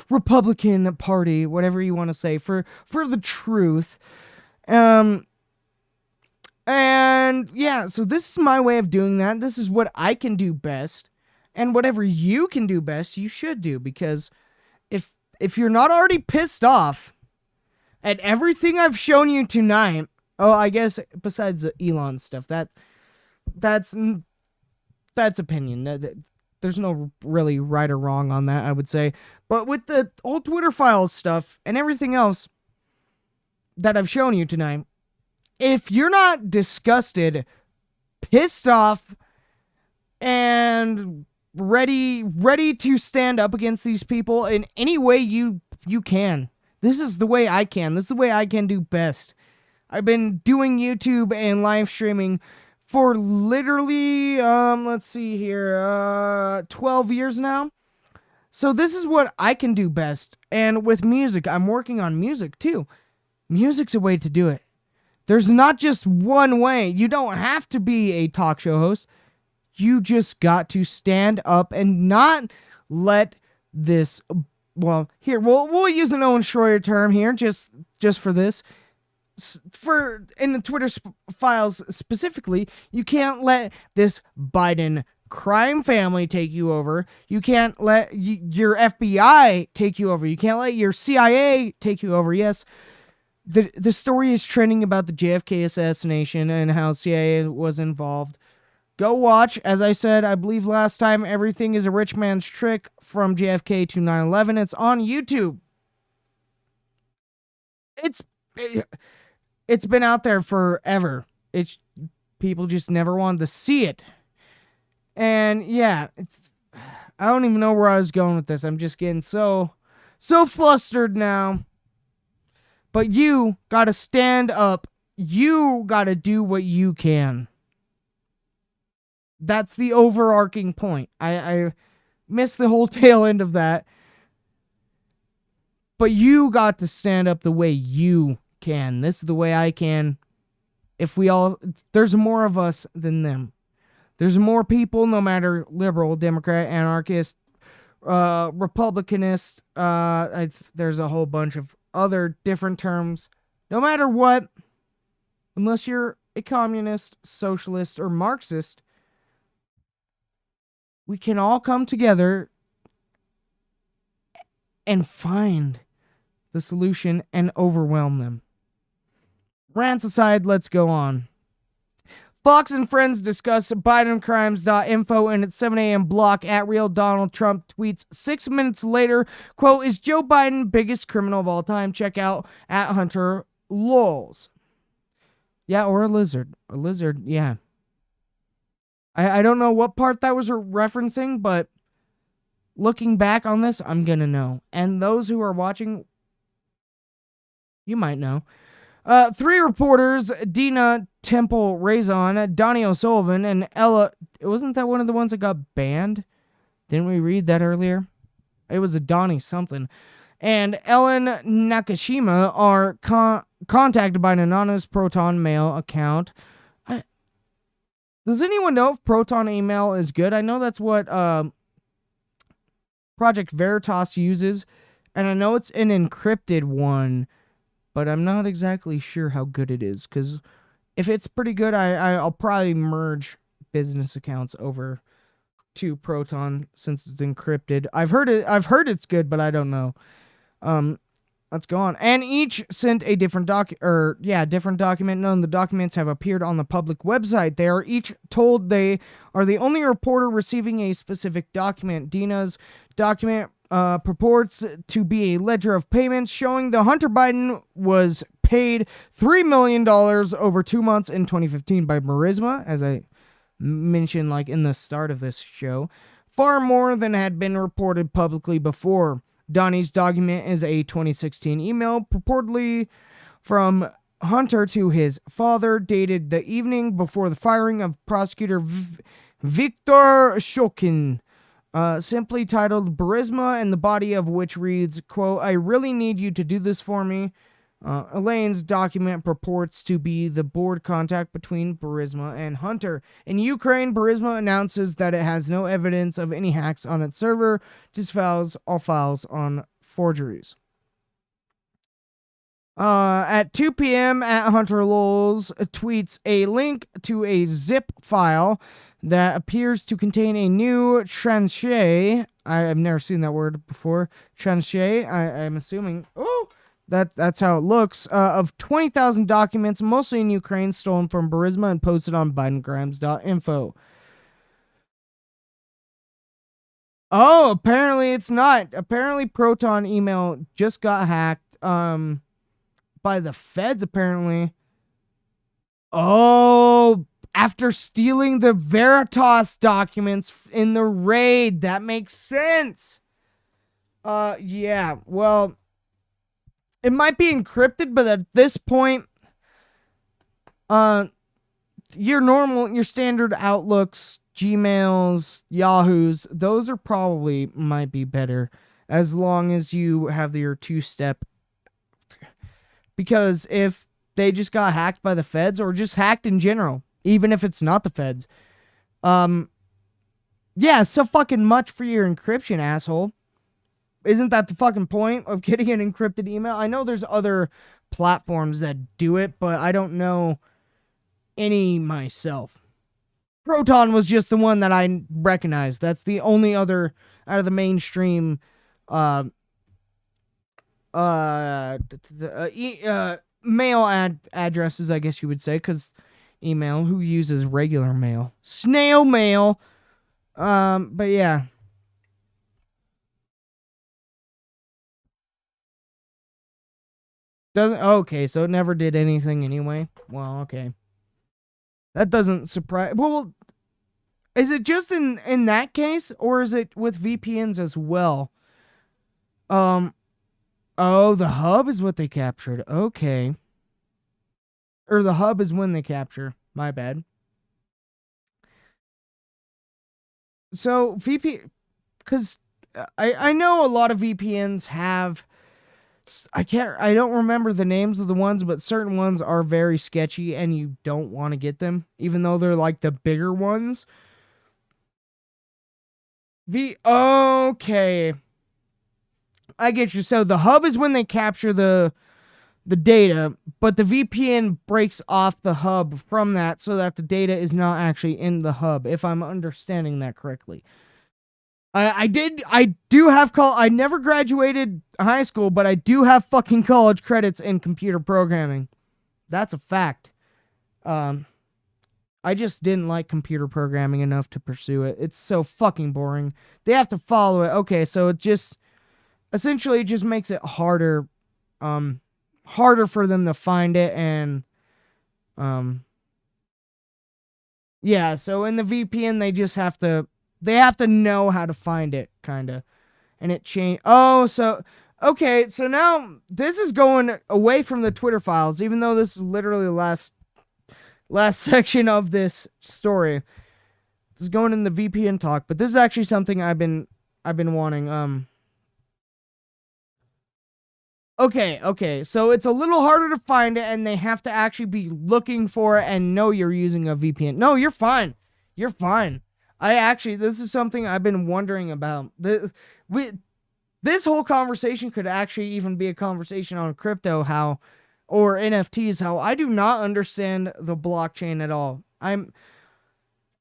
Republican Party, whatever you want to say, for the truth. And yeah, so this is my way of doing that. This is what I can do best. And whatever you can do best, you should do. Because if you're not already pissed off at everything I've shown you tonight, oh, I guess besides the ELON stuff, that's opinion. There's no really right or wrong on that, I would say. But with the whole Twitter files stuff and everything else that I've shown you tonight, if you're not disgusted, pissed off, and ready to stand up against these people in any way you can. This is the way I can. This is the way I can do best. I've been doing YouTube and live streaming for literally, let's see here, 12 years now. So this is what I can do best. And with music, I'm working on music too. Music's a way to do it. There's not just one way. You don't have to be a talk show host. You just got to stand up and not let this, well, here, we'll use an Owen Schroyer term here, just for this. For in the Twitter files specifically, you can't let this Biden crime family take you over. You can't let your FBI take you over. You can't let your CIA take you over. Yes, the story is trending about the JFK assassination and how CIA was involved. Go watch. As I said, I believe last time, Everything is a Rich Man's Trick from JFK to 9/11. It's on YouTube. It's been out there forever. People just never wanted to see it. And yeah, I don't even know where I was going with this. I'm just getting so flustered now. But you gotta stand up. You gotta do what you can. That's the overarching point. I missed the whole tail end of that. But you got to stand up the way you can. This is the way I can. There's more of us than them. There's more people, no matter liberal, Democrat, anarchist, Republicanist. There's a whole bunch of other different terms. No matter what, unless you're a communist, socialist, or Marxist, we can all come together and find the solution and overwhelm them. Rants aside, let's go on. Fox and friends discuss BidenCrimes.info in its 7 a.m. block. At Real Donald Trump tweets 6 minutes later, quote, "Is Joe Biden biggest criminal of all time? Check out at Hunter Lols." Yeah, or a lizard. A lizard, yeah. I don't know what part that was referencing, but looking back on this, I'm gonna know. And those who are watching, you might know. 3 reporters, Dina Temple-Razon, Donnie O'Sullivan, and Ella... Wasn't that one of the ones that got banned? Didn't we read that earlier? It was a Donnie something. And Ellen Nakashima are contacted by an anonymous Proton Mail account. Does anyone know if Proton email is good? I know that's what Project Veritas uses, and I know it's an encrypted one, but I'm not exactly sure how good it is, because if it's pretty good, I'll probably merge business accounts over to Proton since it's encrypted. I've heard it's good, but I don't know. Let's go on. And each sent a different document. None of the documents have appeared on the public website. They are each told they are the only reporter receiving a specific document. Dina's document purports to be a ledger of payments showing the Hunter Biden was paid $3 million over 2 months in 2015 by Burisma, as I mentioned like in the start of this show, far more than had been reported publicly before. Donnie's document is a 2016 email purportedly from Hunter to his father, dated the evening before the firing of prosecutor Viktor Shokin, simply titled Burisma, and the body of which reads, quote, "I really need you to do this for me." Elaine's document purports to be the board contact between Burisma and Hunter. In Ukraine, Burisma announces that it has no evidence of any hacks on its server, disavows all files on forgeries. At 2 p.m. at Hunter Lols tweets a link to a zip file that appears to contain a new tranche. I've never seen that word before. Tranche, I'm assuming. Oh! That's how it looks, of 20,000 documents, mostly in Ukraine, stolen from Burisma and posted on BidenCrimes.info. Oh, apparently it's not. Apparently Proton email just got hacked by the feds, apparently. Oh, after stealing the Veritas documents in the raid. That makes sense. Yeah, well, it might be encrypted, but at this point, your standard Outlooks, Gmails, Yahoos, those are probably might be better as long as you have your two-step. Because if they just got hacked by the feds or just hacked in general, even if it's not the feds, yeah, so fucking much for your encryption, asshole. Isn't that the fucking point of getting an encrypted email? I know there's other platforms that do it, but I don't know any myself. Proton was just the one that I recognized. That's the only other out of the mainstream mail addresses, I guess you would say, because email, who uses regular mail? Snail mail. But yeah. Okay, so it never did anything anyway. Well, okay. That doesn't surprise. Well, is it just in that case, or is it with VPNs as well? Oh, the hub is what they captured. Okay. Or the hub is when they capture. My bad. So because I know a lot of VPNs have. I don't remember the names of the ones, but certain ones are very sketchy and you don't want to get them, even though they're like the bigger ones. Okay. I get you. So the hub is when they capture the data, but the VPN breaks off the hub from that so that the data is not actually in the hub, if I'm understanding that correctly. I do have I never graduated high school, but I do have fucking college credits in computer programming. That's a fact. I just didn't like computer programming enough to pursue it. It's so fucking boring. They have to follow it. Okay, so it just essentially just makes it harder for them to find it, and yeah, so in the VPN they just have to know how to find it, kind of. And it changed. Oh, so okay, so now this is going away from the Twitter files, even though this is literally the last section of this story. This is going in the VPN talk, but this is actually something I've been wanting. Okay, so it's a little harder to find it, and they have to actually be looking for it and know you're using a VPN. No, you're fine. You're fine. This is something I've been wondering about. This whole conversation could actually even be a conversation on crypto, or NFTs, how I do not understand the blockchain at all.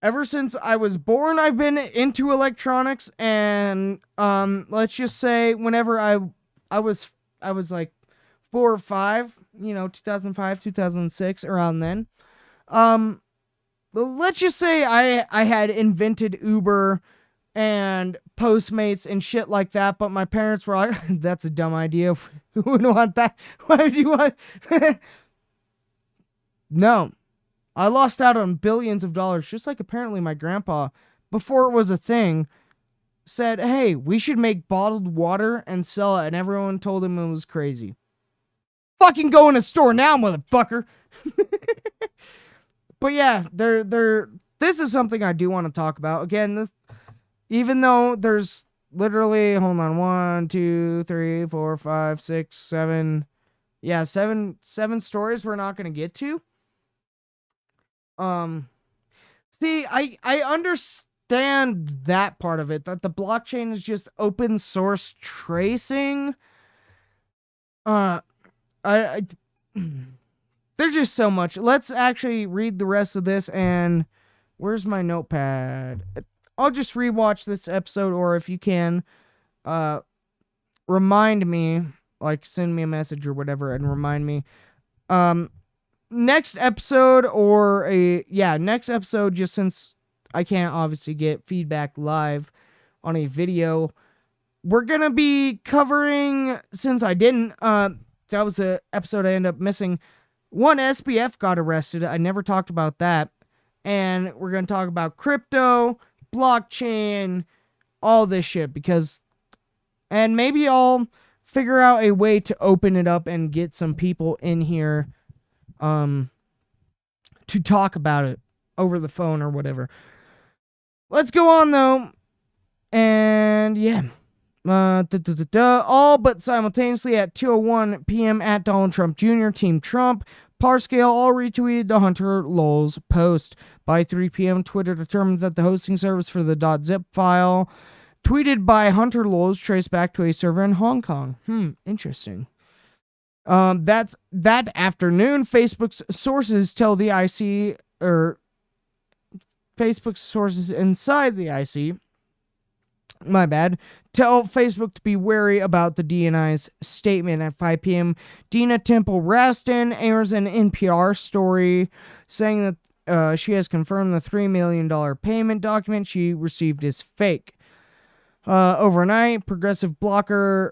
Ever since I was born, I've been into electronics, and let's just say whenever I was like 4 or 5, 2005, 2006, around then. Let's just say I had invented Uber and Postmates and shit like that, but my parents were like, that's a dumb idea. Who would want that? Why would you want? No. I lost out on billions of dollars, just like apparently my grandpa, before it was a thing, said, hey, we should make bottled water and sell it, and everyone told him it was crazy. Fucking go in a store now, motherfucker. But yeah, this is something I do want to talk about. Again, even though there's literally, hold on, 1, 2, 3, 4, 5, 6, 7. Yeah, seven stories we're not gonna get to. See, I understand that part of it, that the blockchain is just open source tracing. There's just so much. Let's actually read the rest of this, and where's my notepad? I'll just rewatch this episode, or if you can, remind me, like send me a message or whatever and remind me. Next episode, next episode, just since I can't obviously get feedback live on a video, we're gonna be covering, since I didn't, that was the episode I ended up missing, One SBF got arrested. I never talked about that. And we're going to talk about crypto, blockchain, all this shit. And maybe I'll figure out a way to open it up and get some people in here to talk about it over the phone or whatever. Let's go on, though. And, yeah. All but simultaneously at 2:01 p.m. at Donald Trump Jr., Team Trump, Parscale all retweeted the Hunter Lowell's post. By 3 p.m., Twitter determines that the hosting service for the .zip file tweeted by Hunter Lowell's traced back to a server in Hong Kong. Interesting. That afternoon, Facebook's sources tell the IC, or Facebook's sources inside the IC, my bad, tell Facebook to be wary about the DNI's statement. At 5 p.m., Dina Temple Raston airs an NPR story saying that she has confirmed the $3 million payment document she received is fake. Overnight, progressive blogger,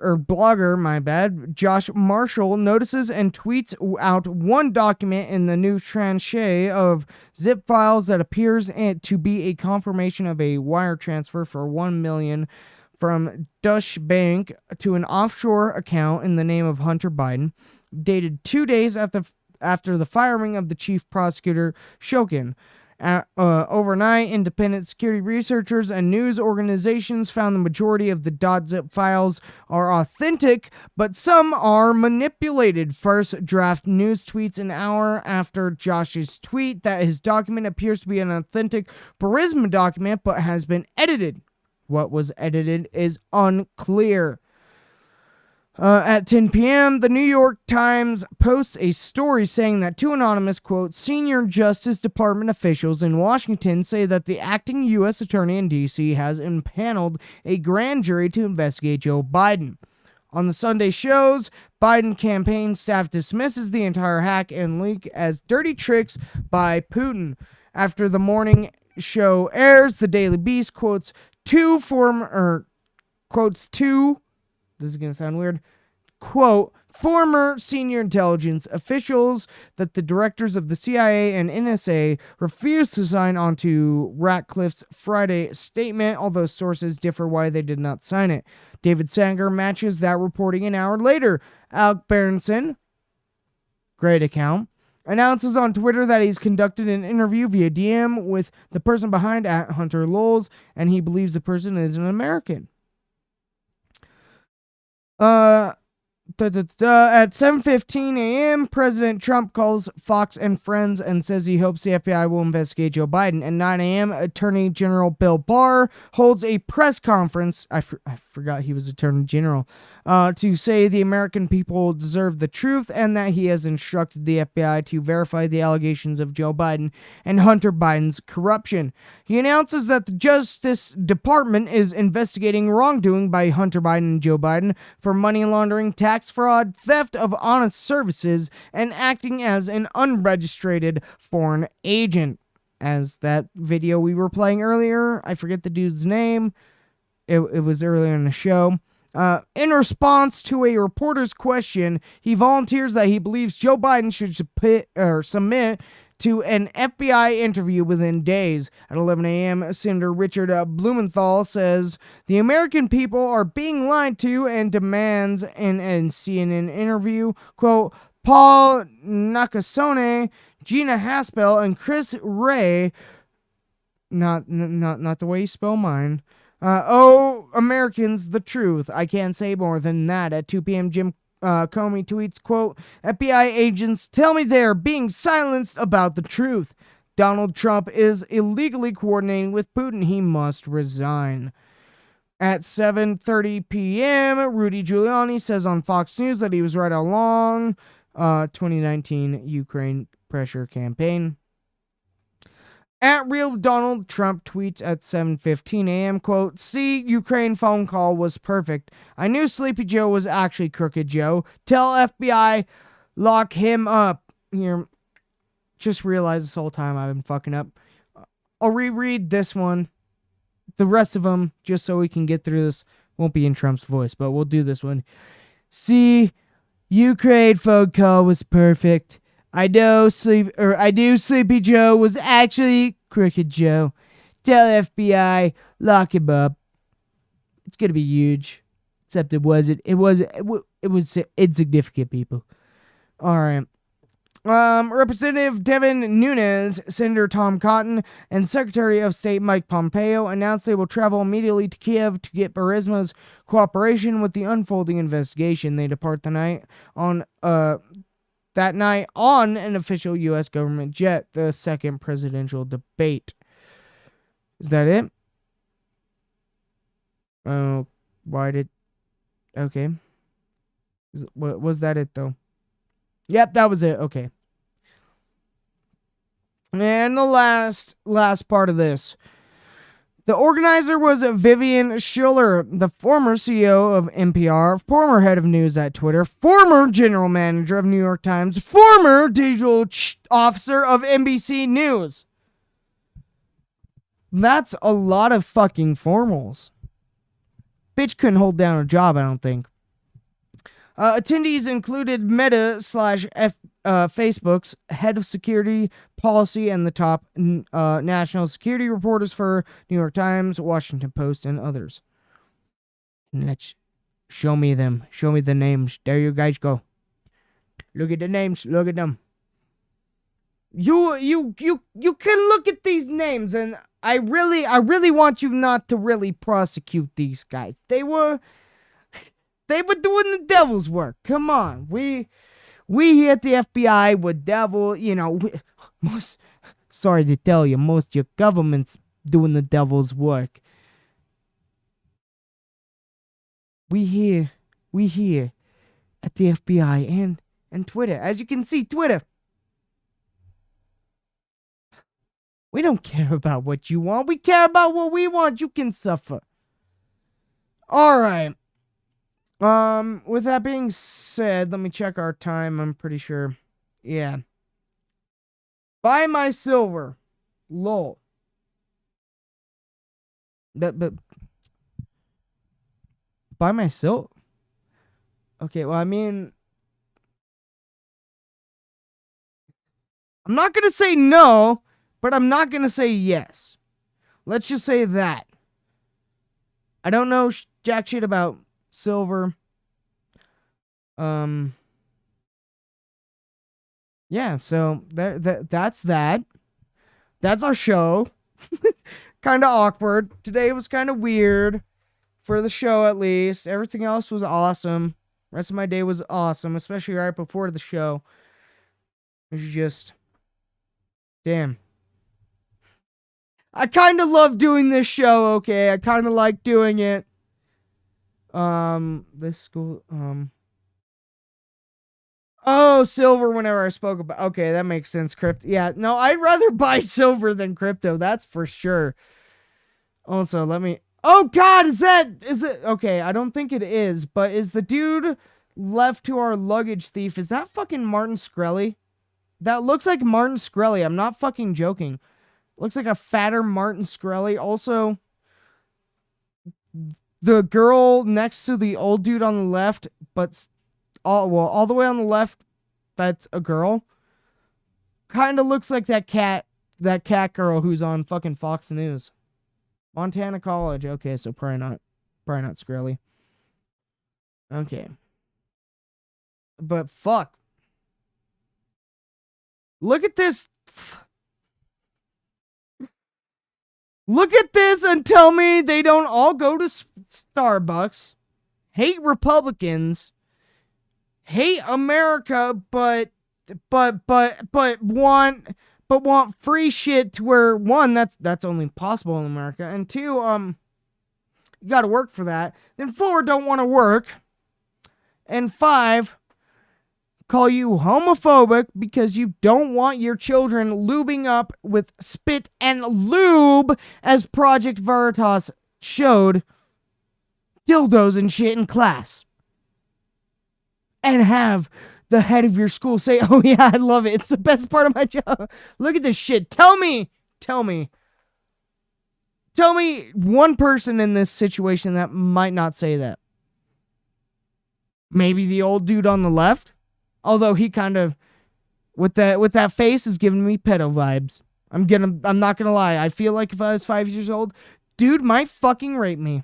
Josh Marshall notices and tweets out one document in the new tranche of zip files that appears to be a confirmation of a wire transfer for $1 million from Deutsche Bank to an offshore account in the name of Hunter Biden, dated 2 days after the firing of the chief prosecutor Shokin. Overnight, independent security researchers and news organizations found the majority of the .zip files are authentic, but some are manipulated. First draft news tweets an hour after Josh's tweet that his document appears to be an authentic Burisma document, but has been edited. What was edited is unclear. At 10 p.m., the New York Times posts a story saying that two anonymous, quote, senior Justice Department officials in Washington say that the acting U.S. attorney in D.C. has impaneled a grand jury to investigate Joe Biden. On the Sunday shows, Biden campaign staff dismisses the entire hack and leak as dirty tricks by Putin. After the morning show airs, the Daily Beast quotes two, this is going to sound weird, quote, former senior intelligence officials that the directors of the CIA and NSA refused to sign onto Ratcliffe's Friday statement, although sources differ why they did not sign it. David Sanger matches that reporting an hour later. Alec Berenson, great account, announces on Twitter that he's conducted an interview via DM with the person behind at Hunter Lowell's, and he believes the person is an American. At 7:15 a.m., President Trump calls Fox and Friends and says he hopes the FBI will investigate Joe Biden. At 9 a.m., Attorney General Bill Barr holds a press conference, I forgot he was Attorney General, to say the American people deserve the truth and that he has instructed the FBI to verify the allegations of Joe Biden and Hunter Biden's corruption. He announces that the Justice Department is investigating wrongdoing by Hunter Biden and Joe Biden for money laundering, tax fraud, theft of honest services, and acting as an unregistered foreign agent. As that video we were playing earlier, I forget the dude's name. It was earlier in the show. In response to a reporter's question, he volunteers that he believes Joe Biden should submit to an FBI interview within days. At 11 a.m., Senator Richard Blumenthal says the American people are being lied to and demands in a CNN interview, quote, Paul Nakasone, Gina Haspel, and Chris Wray, not the way you spell mine, oh, Americans, the truth. I can't say more than that. At 2 p.m., Jim Comey tweets, quote, FBI agents tell me they're being silenced about the truth. Donald Trump is illegally coordinating with Putin. He must resign. At 7:30 p.m., Rudy Giuliani says on Fox News that he was right all along. 2019 Ukraine pressure campaign. At Real Donald Trump tweets at 7:15 a.m., quote, see, Ukraine phone call was perfect. I knew Sleepy Joe was actually Crooked Joe. Tell FBI, lock him up. Here, just realized this whole time I've been fucking up. I'll reread this one. The rest of them, just so we can get through this, won't be in Trump's voice, but we'll do this one. See, Ukraine phone call was perfect. I do Sleepy Joe was actually Crooked Joe. Tell FBI, lock him up. It's gonna be huge. Except it wasn't. It was insignificant, people. All right. Representative Devin Nunes, Senator Tom Cotton, and Secretary of State Mike Pompeo announced they will travel immediately to Kiev to get Burisma's cooperation with the unfolding investigation. They depart that night on an official U.S. government jet. The second presidential debate. Is that it? Oh, okay. Was that it, though? Yep, that was it. Okay. And the last part of this. The organizer was Vivian Schiller, the former CEO of NPR, former head of news at Twitter, former general manager of New York Times, former digital officer of NBC News. That's a lot of fucking formals. Bitch couldn't hold down a job, I don't think. Attendees included Meta / Facebook's head of security policy and the top national security reporters for New York Times, Washington Post, and others. Let's show me them. Show me the names. There you guys go. Look at the names. Look at them. You can look at these names, and I really want you not to really prosecute these guys. They were doing the devil's work. Come on. We here at the FBI would devil, sorry to tell you, most of your government's doing the devil's work. We here at the FBI and Twitter. As you can see, Twitter. We don't care about what you want. We care about what we want. You can suffer. All right. With that being said, let me check our time. I'm pretty sure. Yeah. Buy my silver. Lol. But buy my silver? Okay, well, I mean, I'm not going to say no, but I'm not going to say yes. Let's just say that. I don't know jack shit about silver. Yeah, so that's that. That's our show. Kind of awkward. Today was kind of weird. For the show, at least. Everything else was awesome. Rest of my day was awesome, especially right before the show. It was just... damn. I kind of love doing this show, okay? I kind of like doing it. This school, oh, silver whenever I spoke about... okay, that makes sense, crypto. Yeah, no, I'd rather buy silver than crypto, that's for sure. Also, let me... oh, God, is it... okay, I don't think it is, but is the dude left to our luggage thief, is that fucking Martin Shkreli? That looks like Martin Shkreli, I'm not fucking joking. Looks like a fatter Martin Shkreli. Also, the girl next to the old dude on the left, but all the way on the left, that's a girl. Kind of looks like that cat girl who's on fucking Fox News. Montana College. Okay, so probably not Shkreli. Okay. But fuck. Look at this. Look at this and tell me they don't all go to Starbucks, hate Republicans, hate America, but want free shit to where, one, that's only possible in America, and two, you gotta work for that. Then 4, don't want to work, and 5, call you homophobic because you don't want your children lubing up with spit and lube, as Project Veritas showed dildos and shit in class. And have the head of your school say, oh yeah, I love it. It's the best part of my job. Look at this shit. Tell me one person in this situation that might not say that. Maybe the old dude on the left? Although he kind of with that face is giving me pedo vibes. I'm not gonna lie. I feel like if I was 5 years old, dude might fucking rape me.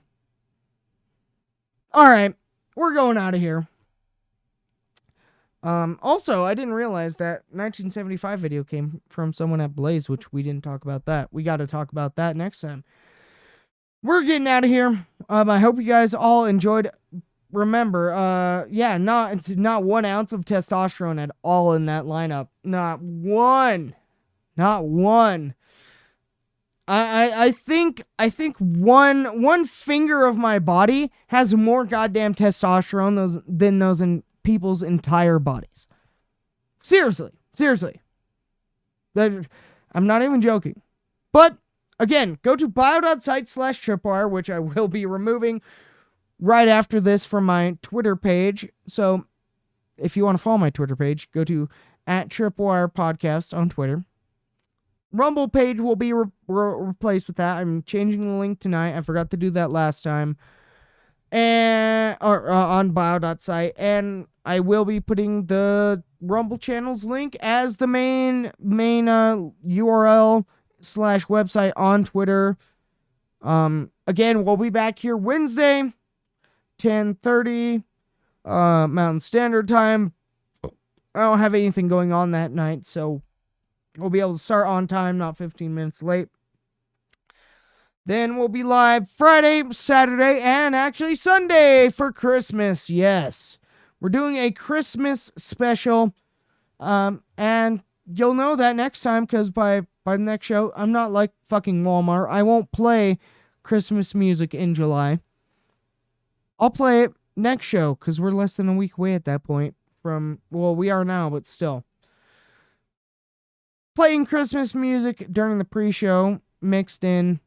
All right, we're going out of here. Also, I didn't realize that 1975 video came from someone at Blaze, which we didn't talk about that. We got to talk about that next time. We're getting out of here. I hope you guys all enjoyed. Remember, yeah, not 1 ounce of testosterone at all in that lineup. Not one. Not one. I think one finger of my body has more goddamn testosterone than those in people's entire bodies. Seriously. I'm not even joking. But again, go to bio.site/Tripwire, which I will be removing right after this from my Twitter page. So if you want to follow my Twitter page, go to @Tripwire Podcast on Twitter. Rumble page will be replaced with that. I'm changing the link tonight. I forgot to do that last time. On bio.site. And I will be putting the Rumble channel's link as the main URL/website on Twitter. Again, we'll be back here Wednesday, 10:30 Mountain Standard Time. I don't have anything going on that night, so we'll be able to start on time, not 15 minutes late. Then we'll be live Friday, Saturday, and actually Sunday for Christmas. Yes, we're doing a Christmas special, and you'll know that next time, because by the next show, I'm not like fucking Walmart. I won't play Christmas music in July. I'll play it next show, because we're less than a week away at that point from, well, we are now, but still. Playing Christmas music during the pre-show, mixed in.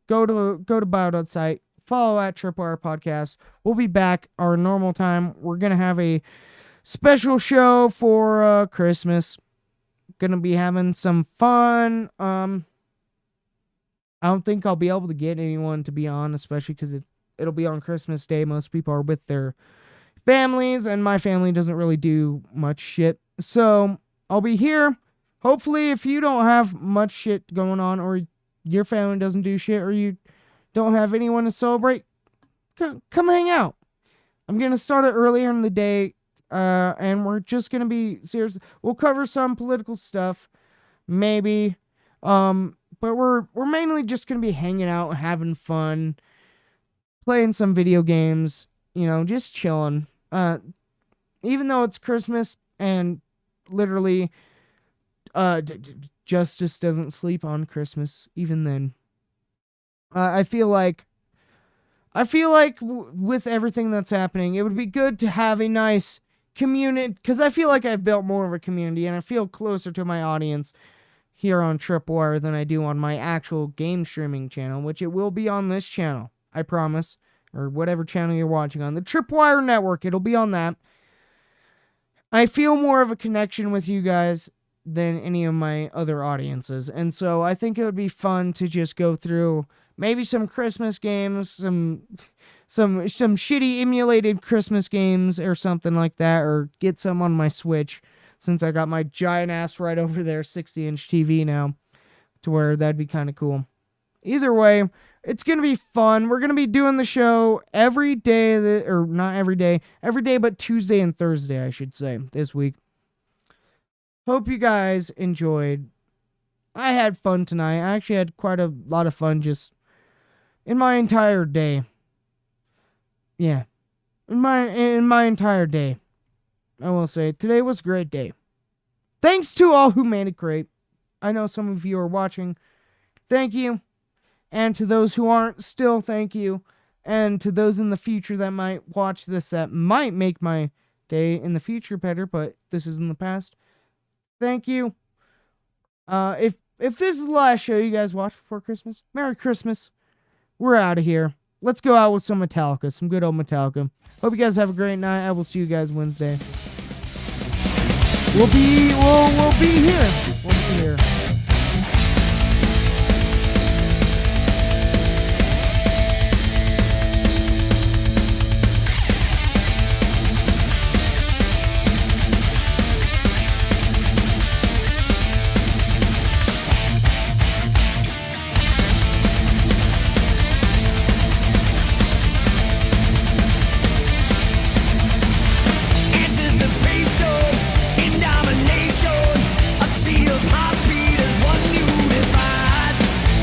Go to bio.site, follow @Tripwire Podcast. We'll be back our normal time. We're going to have a special show for Christmas. Going to be having some fun. I don't think I'll be able to get anyone to be on, especially because it'll be on Christmas Day. Most people are with their families, and my family doesn't really do much shit. So I'll be here. Hopefully, if you don't have much shit going on, or your family doesn't do shit, or you don't have anyone to celebrate, come hang out. I'm going to start it earlier in the day, and we're just going to be serious. We'll cover some political stuff, maybe, but we're mainly just going to be hanging out, having fun, playing some video games, just chilling. Even though it's Christmas, and literally Justice doesn't sleep on Christmas, even then. I feel like with everything that's happening, it would be good to have a nice community, because I feel like I've built more of a community, and I feel closer to my audience here on Tripwire than I do on my actual game streaming channel, which it will be on this channel, I promise, or whatever channel you're watching on. The Tripwire Network, it'll be on that. I feel more of a connection with you guys than any of my other audiences, and so I think it would be fun to just go through maybe some Christmas games, some shitty emulated Christmas games or something like that, or get some on my Switch, since I got my giant ass right over there 60-inch TV now, to where that'd be kind of cool. Either way, it's gonna be fun. We're gonna be doing the show every day, or not every day but Tuesday and Thursday, I should say, this week. Hope you guys enjoyed. I had fun tonight. I actually had quite a lot of fun just in my entire day. Yeah. In my entire day. I will say, today was a great day. Thanks to all who made it great. I know some of you are watching. Thank you. And to those who aren't, still thank you. And to those in the future that might watch this, that might make my day in the future better, but this is in the past. Thank you. If this is the last show you guys watch before Christmas, Merry Christmas. We're out of here. Let's go out with some Metallica, some good old Metallica. Hope you guys have a great night. I will see you guys Wednesday. We'll be here. We'll be here.